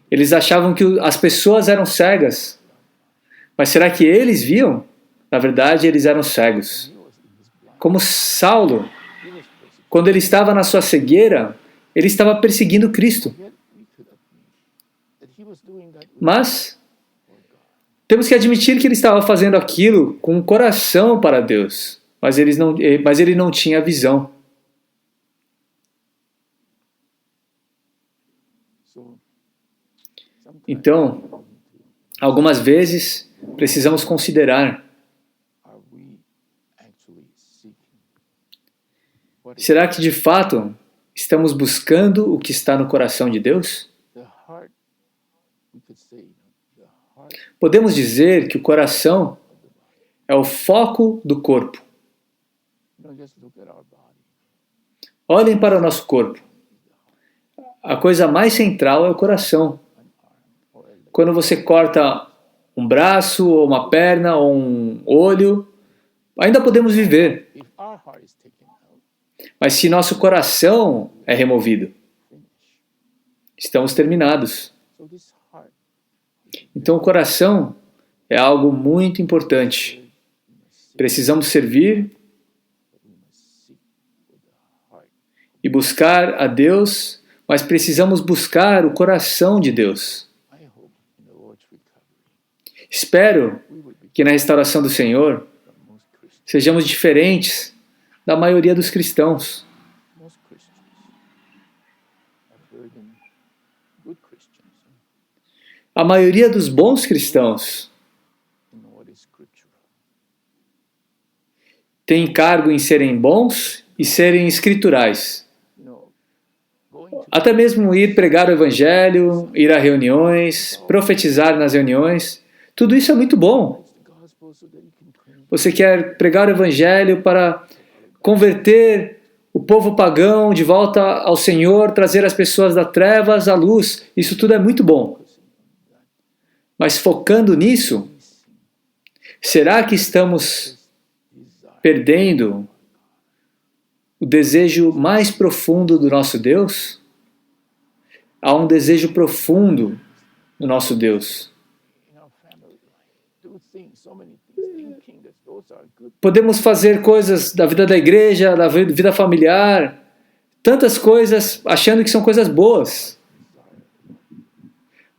Eles achavam que as pessoas eram cegas. Mas será que eles viam? Na verdade, eles eram cegos. He was in his blind. Como Saulo, He was persecuted. quando ele estava na sua cegueira, ele estava perseguindo Cristo. Yet we could admit that he was doing that with Mas for God. temos que admitir que ele estava fazendo aquilo com o coração para Deus. Mas ele não tinha visão. So sometimes Então, we need to, algumas vezes, precisamos considerar: are we actually seeking what is será que de fato estamos buscando o que está no coração de Deus? the heart? We could say the heart Podemos dizer que o coração é o foco do corpo. Don't just look at our body. Olhem para o nosso corpo. A coisa mais central é o coração. An arm or a leg. Quando você corta um braço, ou uma perna, ou um olho, ainda podemos viver. If our heart is taken out, Mas se nosso coração é removido, finish. estamos terminados. So this heart Então o coração é algo muito importante. we must seek, Precisamos servir but we must seek with the heart. e buscar a Deus, mas precisamos buscar o coração de Deus. I hope in the Lord's recovery Espero we would be que na restauração do Senhor from most Christians. sejamos diferentes da maioria dos cristãos. Most Christians are burdened, good Christians, A maioria dos bons cristãos in what is scriptural. têm encargo em serem bons e serem escriturais. Going to Até mesmo ir pregar o evangelho, ir a reuniões, profetizar nas reuniões, tudo isso é muito bom. the gospel so that you can claim Você quer pregar o evangelho para converter o povo pagão de volta ao Senhor, trazer as pessoas das trevas à luz. Isso tudo é muito bom. Mas focando nisso, será que estamos perdendo o desejo mais profundo do nosso Deus? Há um desejo profundo no nosso Deus. in our family life, do things, so many things, thinking that those are good. Podemos fazer coisas da vida da igreja, da vida familiar, tantas coisas achando que são coisas boas.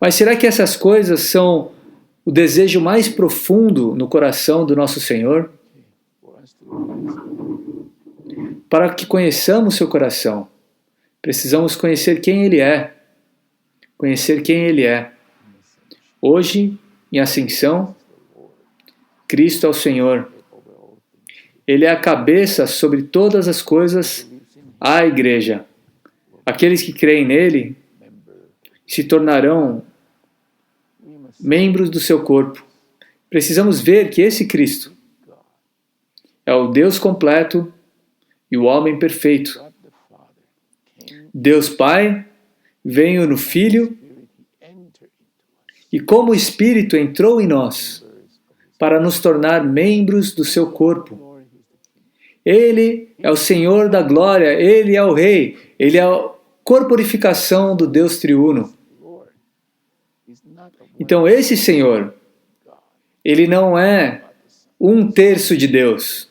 Mas será que essas coisas são o desejo mais profundo no coração do nosso Senhor? For us to Para que conheçamos seu coração, precisamos conhecer quem Ele é. Conhecer quem Ele é. Hoje, em ascensão, Cristo é o Senhor. Ele é a cabeça sobre todas as coisas à igreja. Aqueles que creem nele se tornarão we must membros do seu corpo. Precisamos ver que esse Cristo é o Deus completo e o homem perfeito. God the Father came Deus Pai veio no Filho Spirit, He entered into us, e como o Espírito entrou em nós para nos tornar membros do seu corpo. glory, He's the King. Ele é o Senhor da glória, Ele é o Rei, Ele é a corporificação do Deus triuno. Lord is not a one Então esse Senhor, God, Ele não é but the Son, 1/3 de Deus.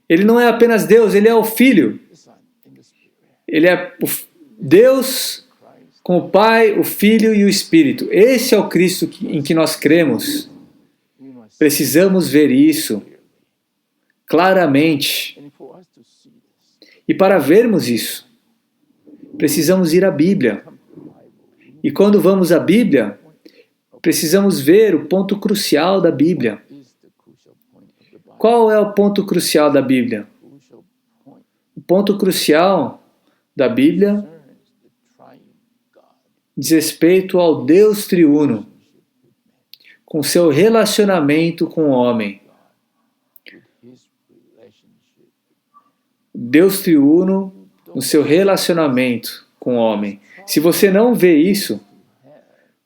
Ele não é apenas Deus, Ele é o Filho. the Son in the Spirit, Ele é o Deus Christ. com o Pai, o Filho e o Espírito. Esse é o Cristo em que nós cremos. We must Precisamos ver isso clearly. claramente. And for us to see this, E para vermos isso, precisamos ir à Bíblia. come to the Bible. E quando vamos à Bíblia, precisamos ver o ponto crucial da Bíblia. Is the crucial point of the Bible. Qual é o ponto crucial da Bíblia? Crucial point O ponto crucial da Bíblia concerns the triune God, diz respeito ao Deus triuno, com seu relacionamento com o homem. with His relationship. Deus triuno no seu relacionamento com o homem. Se você não vê isso,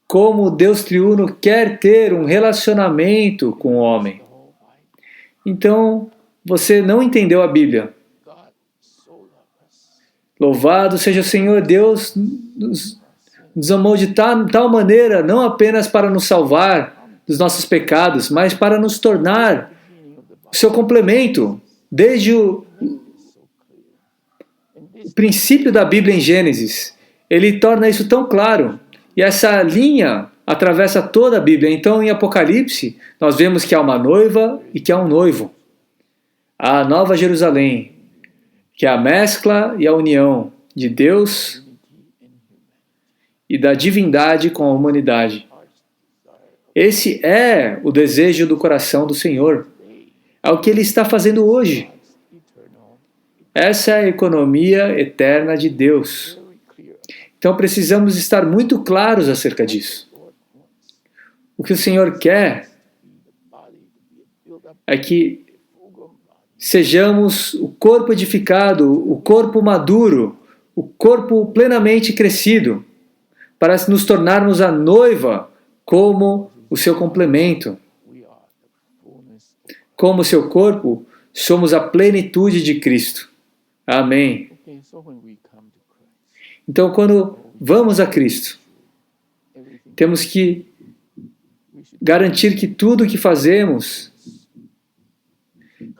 como Deus triuno quer ter um relacionamento com o homem, The whole Bible. então você não entendeu a Bíblia. God so loved us. Louvado seja o Senhor, Deus nos amou de tal maneira, não apenas para nos salvar dos nossos pecados, mas para nos tornar Beginning of the Bible o seu complemento. Desde o is so clear. And this princípio da Bíblia em Gênesis, ele torna isso tão claro. E essa linha atravessa toda a Bíblia. Então, em Apocalipse, nós vemos que há uma noiva e que há um noivo. Há a Nova Jerusalém, que é a mescla e a união de Deus unity and humanity. e da divindade com a humanidade. Heart's desire of Esse é o desejo do coração do Senhor. day. É o que Ele está fazendo hoje. God's eternal. Essa é a economia eterna de Deus. Very clear. Então precisamos estar muito claros acerca disso. Lord wants O que o Senhor quer the body to be built up é que full grown body. sejamos o corpo edificado, o corpo maduro, o corpo plenamente crescido, para nos tornarmos a noiva como o seu complemento. We are the fullness of Como seu corpo, somos a plenitude de Cristo. Amém. Okay, so when we come to Christ, Então, quando vamos a Cristo, everything temos que we should garantir que tudo o que fazemos,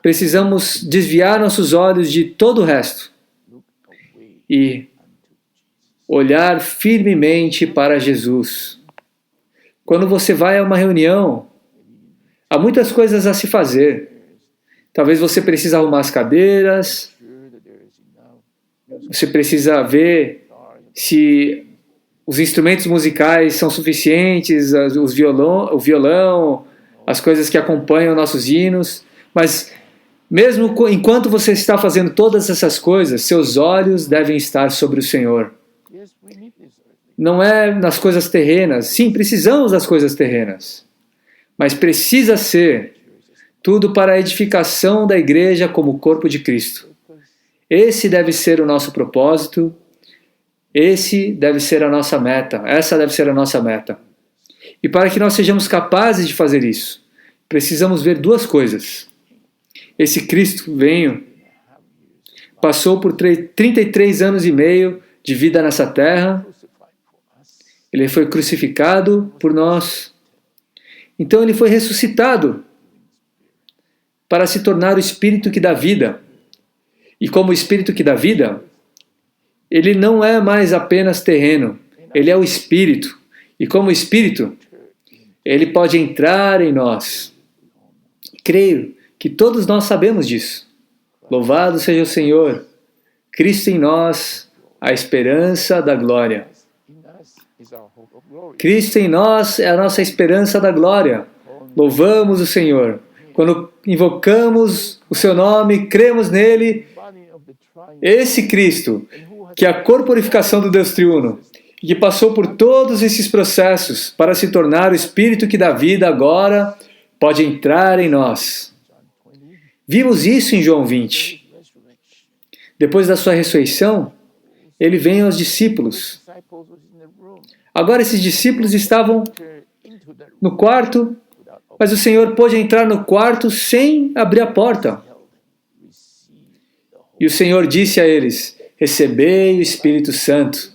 precisamos desviar nossos olhos de todo o resto look away e unto Jesus. olhar firmemente para Jesus. Quando você vai a uma reunião, há muitas coisas a se fazer. Talvez você precise arrumar as cadeiras, Sure that there is enough você precisa ver guitar and se os instrumentos musicais são suficientes, o violão, as coisas que acompanham nossos hinos, mas Mesmo enquanto você está fazendo todas essas coisas, seus olhos devem estar sobre o Senhor. Yes, we need this earthly. Não é nas coisas terrenas. Sim, precisamos das coisas terrenas. Mas precisa ser tudo para a edificação da igreja como corpo de Cristo. Esse deve ser o nosso propósito. Esse deve ser a nossa meta. Essa deve ser a nossa meta. E para que nós sejamos capazes de fazer isso, precisamos ver duas coisas. Esse Cristo veio, passou por 33 anos e meio de vida nessa terra. Ele foi crucificado por nós. Então ele foi ressuscitado para se tornar o Espírito que dá vida. E como o Espírito que dá vida, ele não é mais apenas terreno, ele é o Espírito. E como Espírito, ele pode entrar em nós. Creio que todos nós sabemos disso. Louvado seja o Senhor. Cristo em nós, a esperança da glória. Cristo em nós é a nossa esperança da glória. Louvamos o Senhor. Quando invocamos o seu nome, cremos nele, esse Cristo, que é a corporificação do Deus triuno, e que passou por todos esses processos para se tornar o Espírito que dá vida agora, pode entrar em nós. Vimos isso em João 20. Depois da sua ressurreição, ele vem aos discípulos. Agora esses discípulos estavam no quarto, mas o Senhor pôde entrar no quarto sem abrir a porta. E o Senhor disse a eles: recebei o Espírito Santo.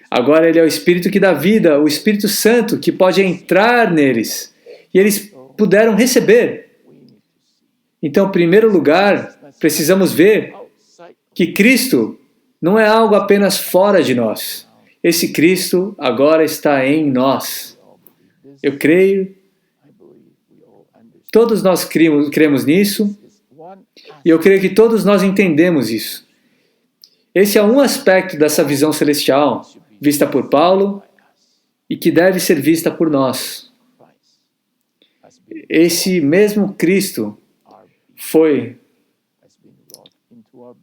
Agora ele é o Espírito que dá vida, o Espírito Santo que pode entrar neles. E eles puderam receber. Então, em primeiro lugar, precisamos ver que Cristo não é algo apenas fora de nós. Esse Cristo agora está em nós. Eu creio, todos nós cremos nisso, e eu creio que todos nós entendemos isso. Esse é um aspecto dessa visão celestial, vista por Paulo, e que deve ser vista por nós. Esse mesmo Cristo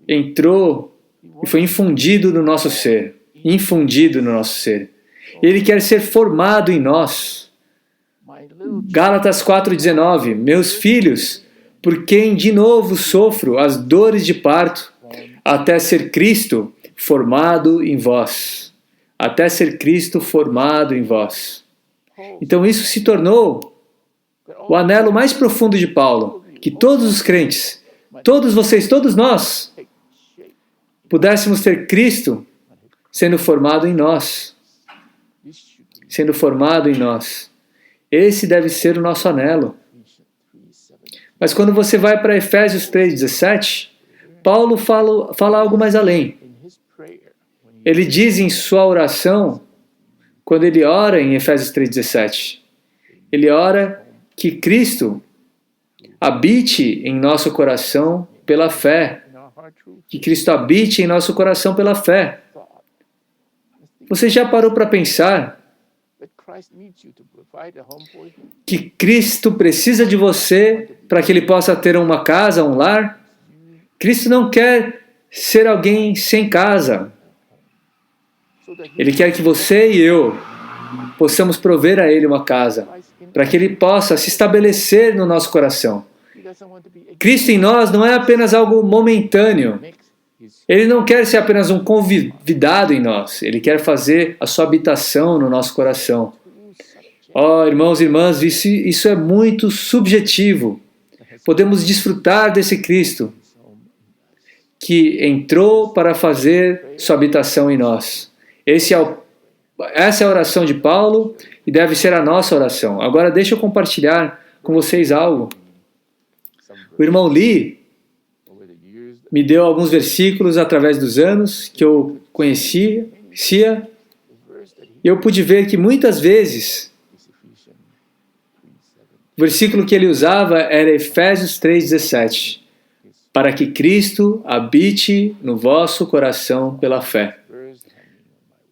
entrou e foi infundido no nosso ser. Ele quer ser formado em nós. Gálatas 4,19: meus filhos, por quem de novo sofro as dores de parto, até ser Cristo formado em vós. Até ser Cristo formado em vós. Então isso se tornou o anelo mais profundo de Paulo, que todos os crentes, todos vocês, todos nós, pudéssemos ter Cristo sendo formado em nós. Sendo formado em nós. Esse deve ser o nosso anelo. Mas quando você vai para Efésios 3,17, Paulo fala algo mais além. Ele diz em sua oração, quando ele ora em Efésios 3,17, ele ora que Cristo habite em nosso coração pela fé. Que Cristo habite em nosso coração pela fé. Você já parou para pensar que Cristo precisa de você para que ele possa ter uma casa, um lar? Cristo não quer ser alguém sem casa. Ele quer que você e eu possamos prover a ele uma casa, para que ele possa se estabelecer no nosso coração. Cristo em nós não é apenas algo momentâneo. Ele não quer ser apenas um convidado em nós. Ele quer fazer a sua habitação no nosso coração. Oh, irmãos e irmãs, isso é muito subjetivo. Podemos desfrutar desse Cristo que entrou para fazer sua habitação em nós. Essa é a oração de Paulo e deve ser a nossa oração. Agora deixa eu compartilhar com vocês algo. O irmão Lee me deu alguns versículos através dos anos que eu conhecia, e eu pude ver que muitas vezes o versículo que ele usava era Efésios 3,17, para que Cristo habite no vosso coração pela fé.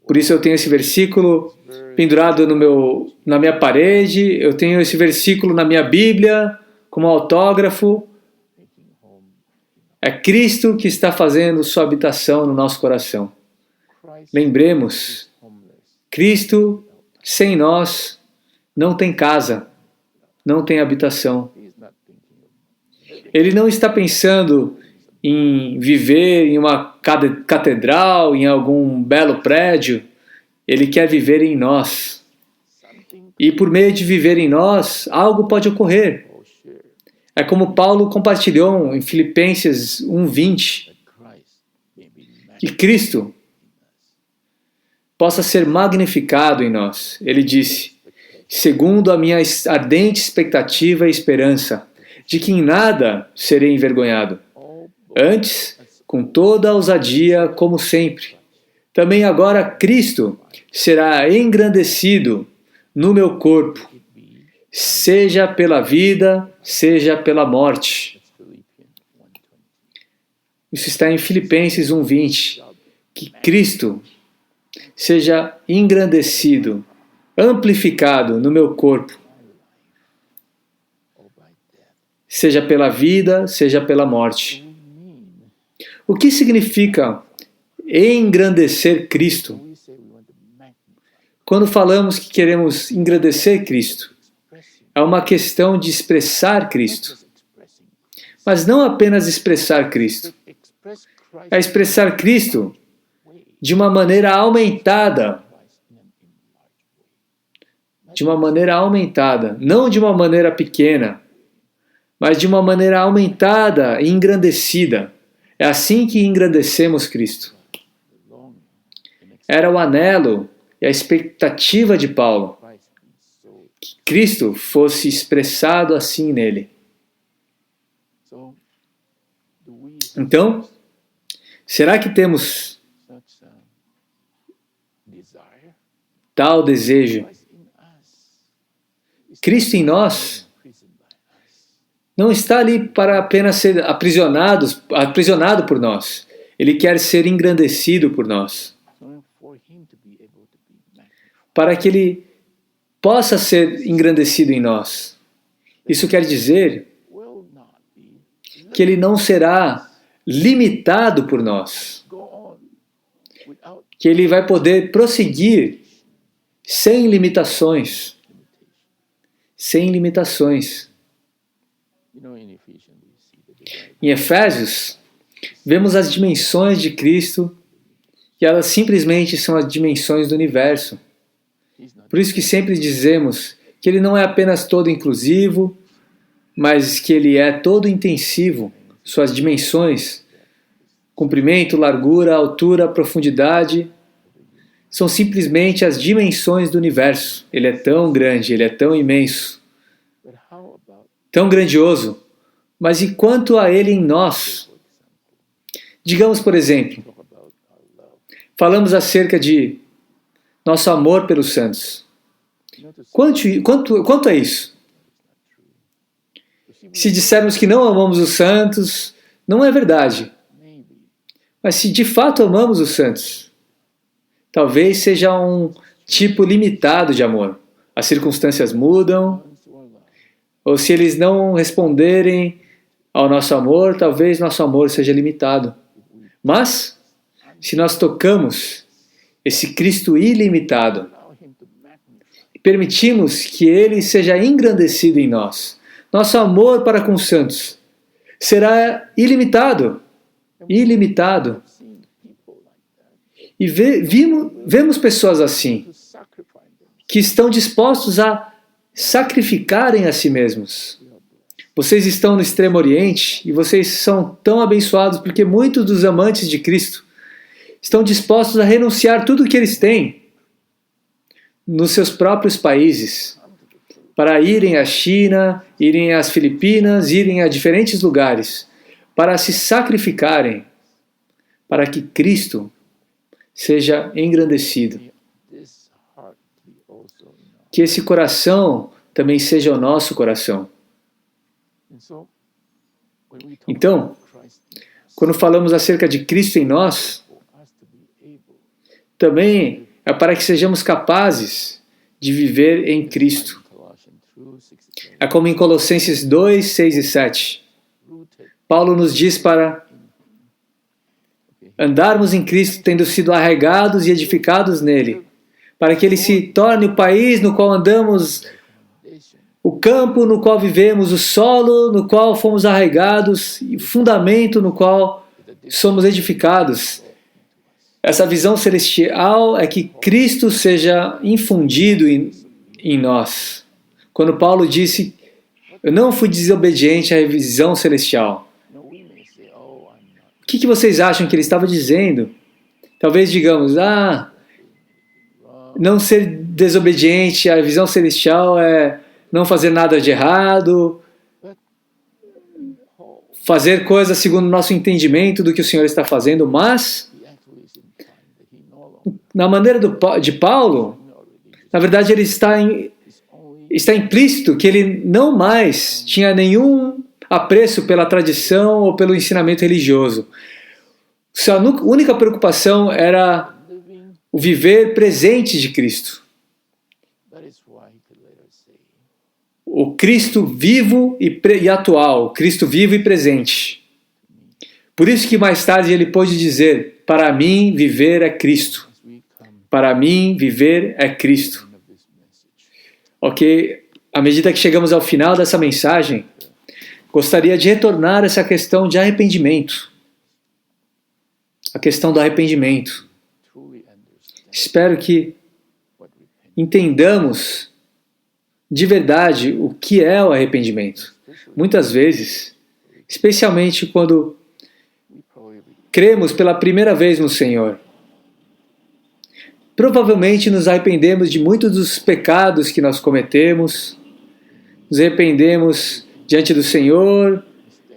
Por isso eu tenho esse versículo pendurado na minha parede, eu tenho esse versículo na minha Bíblia como autógrafo, É Cristo que está fazendo sua habitação no nosso coração. Lembremos, Cristo sem nós não tem casa, não tem habitação. Ele não está pensando em viver em uma catedral, em algum belo prédio. Ele quer viver em nós. E por meio de viver em nós, algo pode ocorrer. É como Paulo compartilhou em Filipenses 1:20, que Cristo possa ser magnificado em nós. Ele disse, segundo a minha ardente expectativa e esperança, de que em nada serei envergonhado. Antes, com toda a ousadia, como sempre. Também agora Cristo será engrandecido no meu corpo, seja pela vida, seja pela morte. Isso está em Filipenses 1:20. Que Cristo seja engrandecido, amplificado no meu corpo, seja pela vida, seja pela morte. O que significa engrandecer Cristo? Quando falamos que queremos engrandecer Cristo, é uma questão de expressar Cristo. Mas não apenas expressar Cristo. É expressar Cristo de uma maneira aumentada. De uma maneira aumentada. Não de uma maneira pequena, mas de uma maneira aumentada e engrandecida. É assim que engrandecemos Cristo. Era o anelo e a expectativa de Paulo que Cristo fosse expressado assim nele. Então, será que temos tal desejo? Cristo em nós não está ali para apenas ser aprisionado por nós. Ele quer ser engrandecido por nós. Para que ele possa ser engrandecido em nós. Isso quer dizer que ele não será limitado por nós. Que ele vai poder prosseguir sem limitações. Sem limitações. Em Efésios, vemos as dimensões de Cristo, e elas simplesmente são as dimensões do universo. Por isso que sempre dizemos que ele não é apenas todo inclusivo, mas que ele é todo intensivo. Suas dimensões, comprimento, largura, altura, profundidade, são simplesmente as dimensões do universo. Ele é tão grande, ele é tão imenso, tão grandioso. Mas e quanto a ele em nós? Digamos, por exemplo, falamos acerca de nosso amor pelos santos. Quanto é isso? Se dissermos que não amamos os santos, não é verdade. Mas se de fato amamos os santos, talvez seja um tipo limitado de amor. As circunstâncias mudam, ou se eles não responderem ao nosso amor, talvez nosso amor seja limitado. Mas, se nós tocamos esse Cristo ilimitado e permitimos que Ele seja engrandecido em nós, nosso amor para com os santos será ilimitado. Ilimitado. E vemos pessoas assim, que estão dispostos a sacrificarem a si mesmos. Vocês estão no Extremo Oriente e vocês são tão abençoados porque muitos dos amantes de Cristo estão dispostos a renunciar tudo o que eles têm nos seus próprios países para irem à China, irem às Filipinas, irem a diferentes lugares para se sacrificarem para que Cristo seja engrandecido. Que esse coração também seja o nosso coração. Então, quando falamos acerca de Cristo em nós, também é para que sejamos capazes de viver em Cristo. É como em Colossenses 2, 6 e 7. Paulo nos diz para andarmos em Cristo tendo sido arraigados e edificados nele, para que ele se torne o país no qual andamos, o campo no qual vivemos, o solo no qual fomos arraigados e o fundamento no qual somos edificados. Essa visão celestial é que Cristo seja infundido em nós. Quando Paulo disse, eu não fui desobediente à visão celestial. O que vocês acham que ele estava dizendo? Talvez digamos, não ser desobediente à visão celestial é não fazer nada de errado, fazer coisas segundo o nosso entendimento do que o Senhor está fazendo, mas na maneira de Paulo, na verdade ele está implícito que ele não mais tinha nenhum apreço pela tradição ou pelo ensinamento religioso. Sua única preocupação era o viver presente de Cristo. O Cristo vivo e atual, o Cristo vivo e presente. Por isso que mais tarde ele pôde dizer, para mim viver é Cristo. Para mim viver é Cristo. Ok, à medida que chegamos ao final dessa mensagem, gostaria de retornar a essa questão de arrependimento. A questão do arrependimento. Espero que entendamos de verdade o que é o arrependimento. Muitas vezes, especialmente quando cremos pela primeira vez no Senhor, provavelmente nos arrependemos de muitos dos pecados que nós cometemos, nos arrependemos diante do Senhor,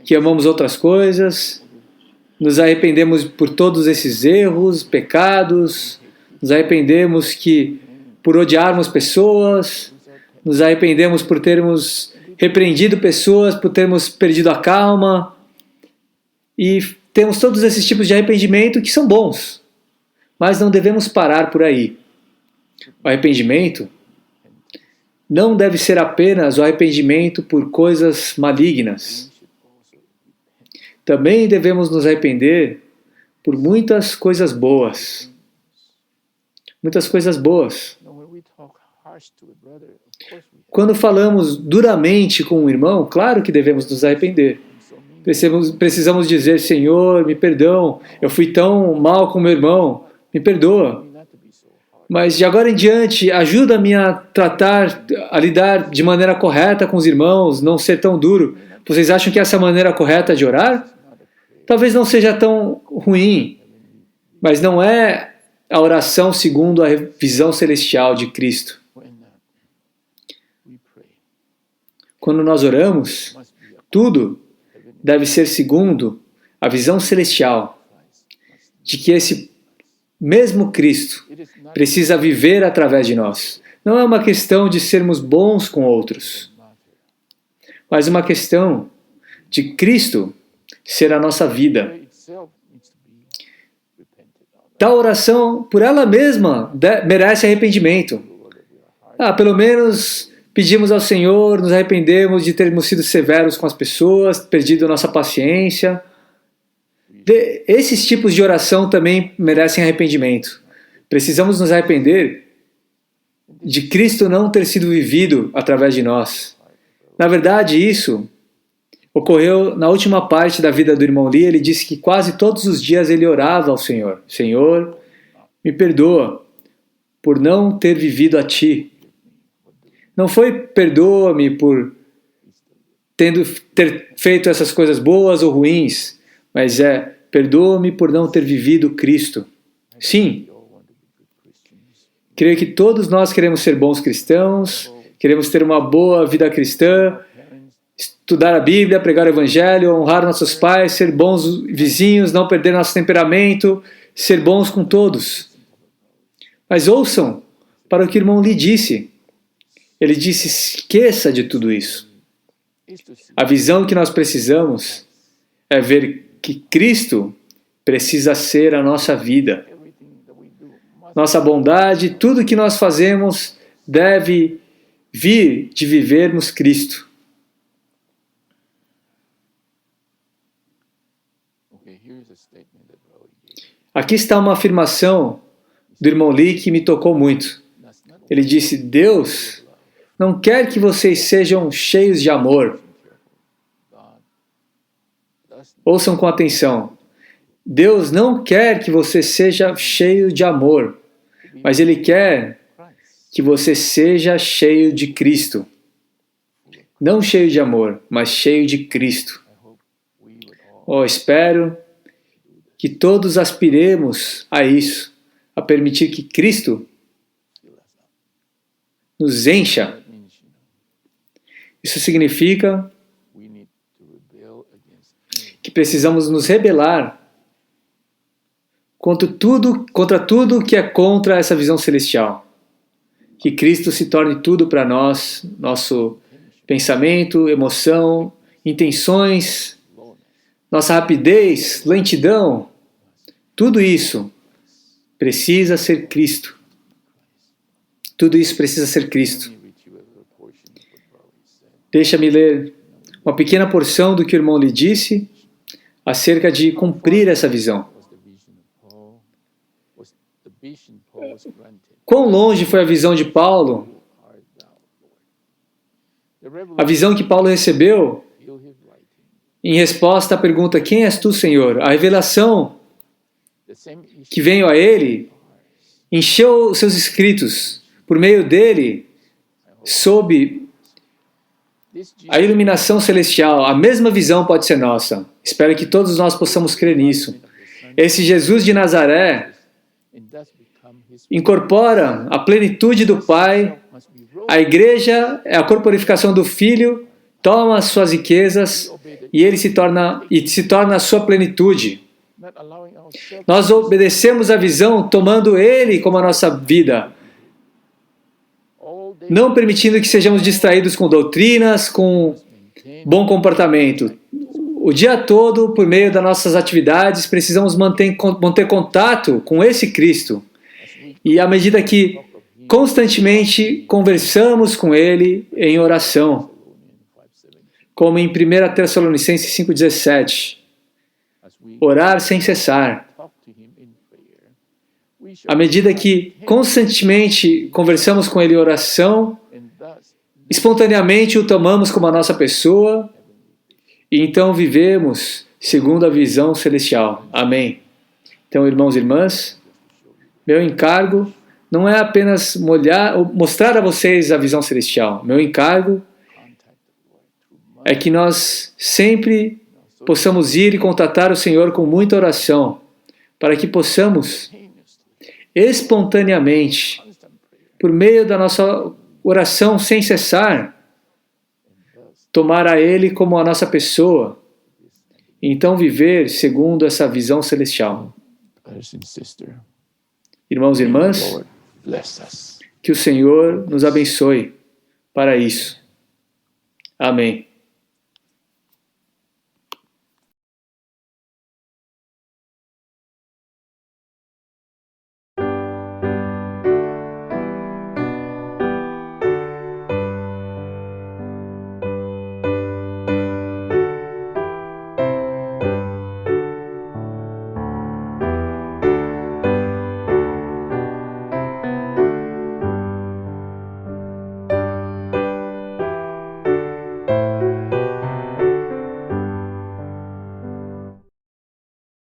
que amamos outras coisas, nos arrependemos por todos esses erros, pecados, nos arrependemos por odiarmos pessoas, nos arrependemos por termos repreendido pessoas, por termos perdido a calma, e temos todos esses tipos de arrependimento que são bons, mas não devemos parar por aí. O arrependimento não deve ser apenas o arrependimento por coisas malignas. Também devemos nos arrepender por muitas coisas boas. Muitas coisas boas. Quando falamos duramente com um irmão, claro que devemos nos arrepender. Precisamos dizer, Senhor, me perdão, eu fui tão mal com meu irmão, me perdoa. Mas de agora em diante, ajuda-me a lidar de maneira correta com os irmãos, não ser tão duro. Vocês acham que essa é a maneira correta de orar? Talvez não seja tão ruim, mas não é a oração segundo a visão celestial de Cristo. Quando nós oramos, tudo deve ser segundo a visão celestial de que esse mesmo Cristo precisa viver através de nós. Não é uma questão de sermos bons com outros, mas uma questão de Cristo ser a nossa vida. Tal oração, por ela mesma, merece arrependimento. Pelo menos pedimos ao Senhor, nos arrependemos de termos sido severos com as pessoas, perdido nossa paciência. Esses tipos de oração também merecem arrependimento. Precisamos nos arrepender de Cristo não ter sido vivido através de nós. Na verdade, isso ocorreu na última parte da vida do irmão Lee. Ele disse que quase todos os dias ele orava ao Senhor. Senhor, me perdoa por não ter vivido a Ti. Não foi perdoa-me por ter feito essas coisas boas ou ruins, mas perdoa-me por não ter vivido Cristo. Sim, creio que todos nós queremos ser bons cristãos, queremos ter uma boa vida cristã, estudar a Bíblia, pregar o Evangelho, honrar nossos pais, ser bons vizinhos, não perder nosso temperamento, ser bons com todos. Mas ouçam para o que o irmão Lee disse. Ele disse, esqueça de tudo isso. A visão que nós precisamos é ver que Cristo precisa ser a nossa vida. Nossa bondade, tudo que nós fazemos deve vir de vivermos Cristo. Okay, here's a statement that Brody gave. Aqui está uma afirmação do irmão Lee que me tocou muito. That's not Ele disse: Deus não quer que vocês sejam cheios de amor. God does Ouçam com atenção. Deus não quer que você seja cheio de amor, mas Ele quer Christ. que você seja cheio de Cristo. Não cheio de amor, mas cheio de Cristo. I hope we would all Espero que todos aspiremos a isso, a permitir que Cristo fill us up. nos encha. That means, Isso significa we need to rebel against him. que precisamos nos rebelar contra tudo que é contra essa visão celestial. Que Cristo se torne tudo para nós, nosso pensamento, emoção, intenções, Slowness. nossa rapidez, lentidão, tudo isso precisa ser Cristo. Tudo isso precisa ser Cristo. Let me read you a little portion of what Brody said. Deixa-me ler uma pequena porção do que o irmão lhe disse acerca de cumprir essa visão. Was the vision Paul was granted. Quão longe foi a visão de Paulo, Who art thou, Lord? The a revelation visão que Paulo recebeu filled his writing. em resposta à pergunta: quem és tu, Senhor? A revelação The same issue que veio a ele encheu os seus escritos. Por meio dele, sob this a iluminação celestial, a mesma visão pode ser nossa. Espero que todos nós possamos crer nisso. Esse Jesus de Nazaré and thus become his incorpora a plenitude do Pai. must be rolled A igreja é a corporificação do Filho, toma as suas riquezas e ele se torna a sua plenitude. not allowing ourselves Nós obedecemos a visão tomando ele como a nossa vida, all day não permitindo que sejamos distraídos com doutrinas, com maintain bom comportamento. O dia todo, por meio das nossas atividades, precisamos manter contato com esse Cristo. as we E à medida que talk of him. constantemente conversamos com ele em oração, Thessalonians 5:17. como em 1 Tessalonicenses 5,17, As we orar sem cessar. talk to him in prayer, we shall À medida que constantemente conversamos com ele em oração, and thus espontaneamente o tomamos como a nossa pessoa e então vivemos segundo a visão celestial. Amém. Então, irmãos e irmãs, meu encargo não é apenas mostrar a vocês a visão celestial. Meu encargo contact the Lord through é que nós sempre possamos ir e contatar o Senhor com muita oração, para que possamos simultaneously, espontaneamente, constant prayer, por meio da nossa oração sem cessar, and thus tomar a Ele como a nossa pessoa, e então viver segundo essa visão celestial. brothers and sisters, Irmãos e irmãs, Lord bless us. que o Senhor nos abençoe para isso. Amém.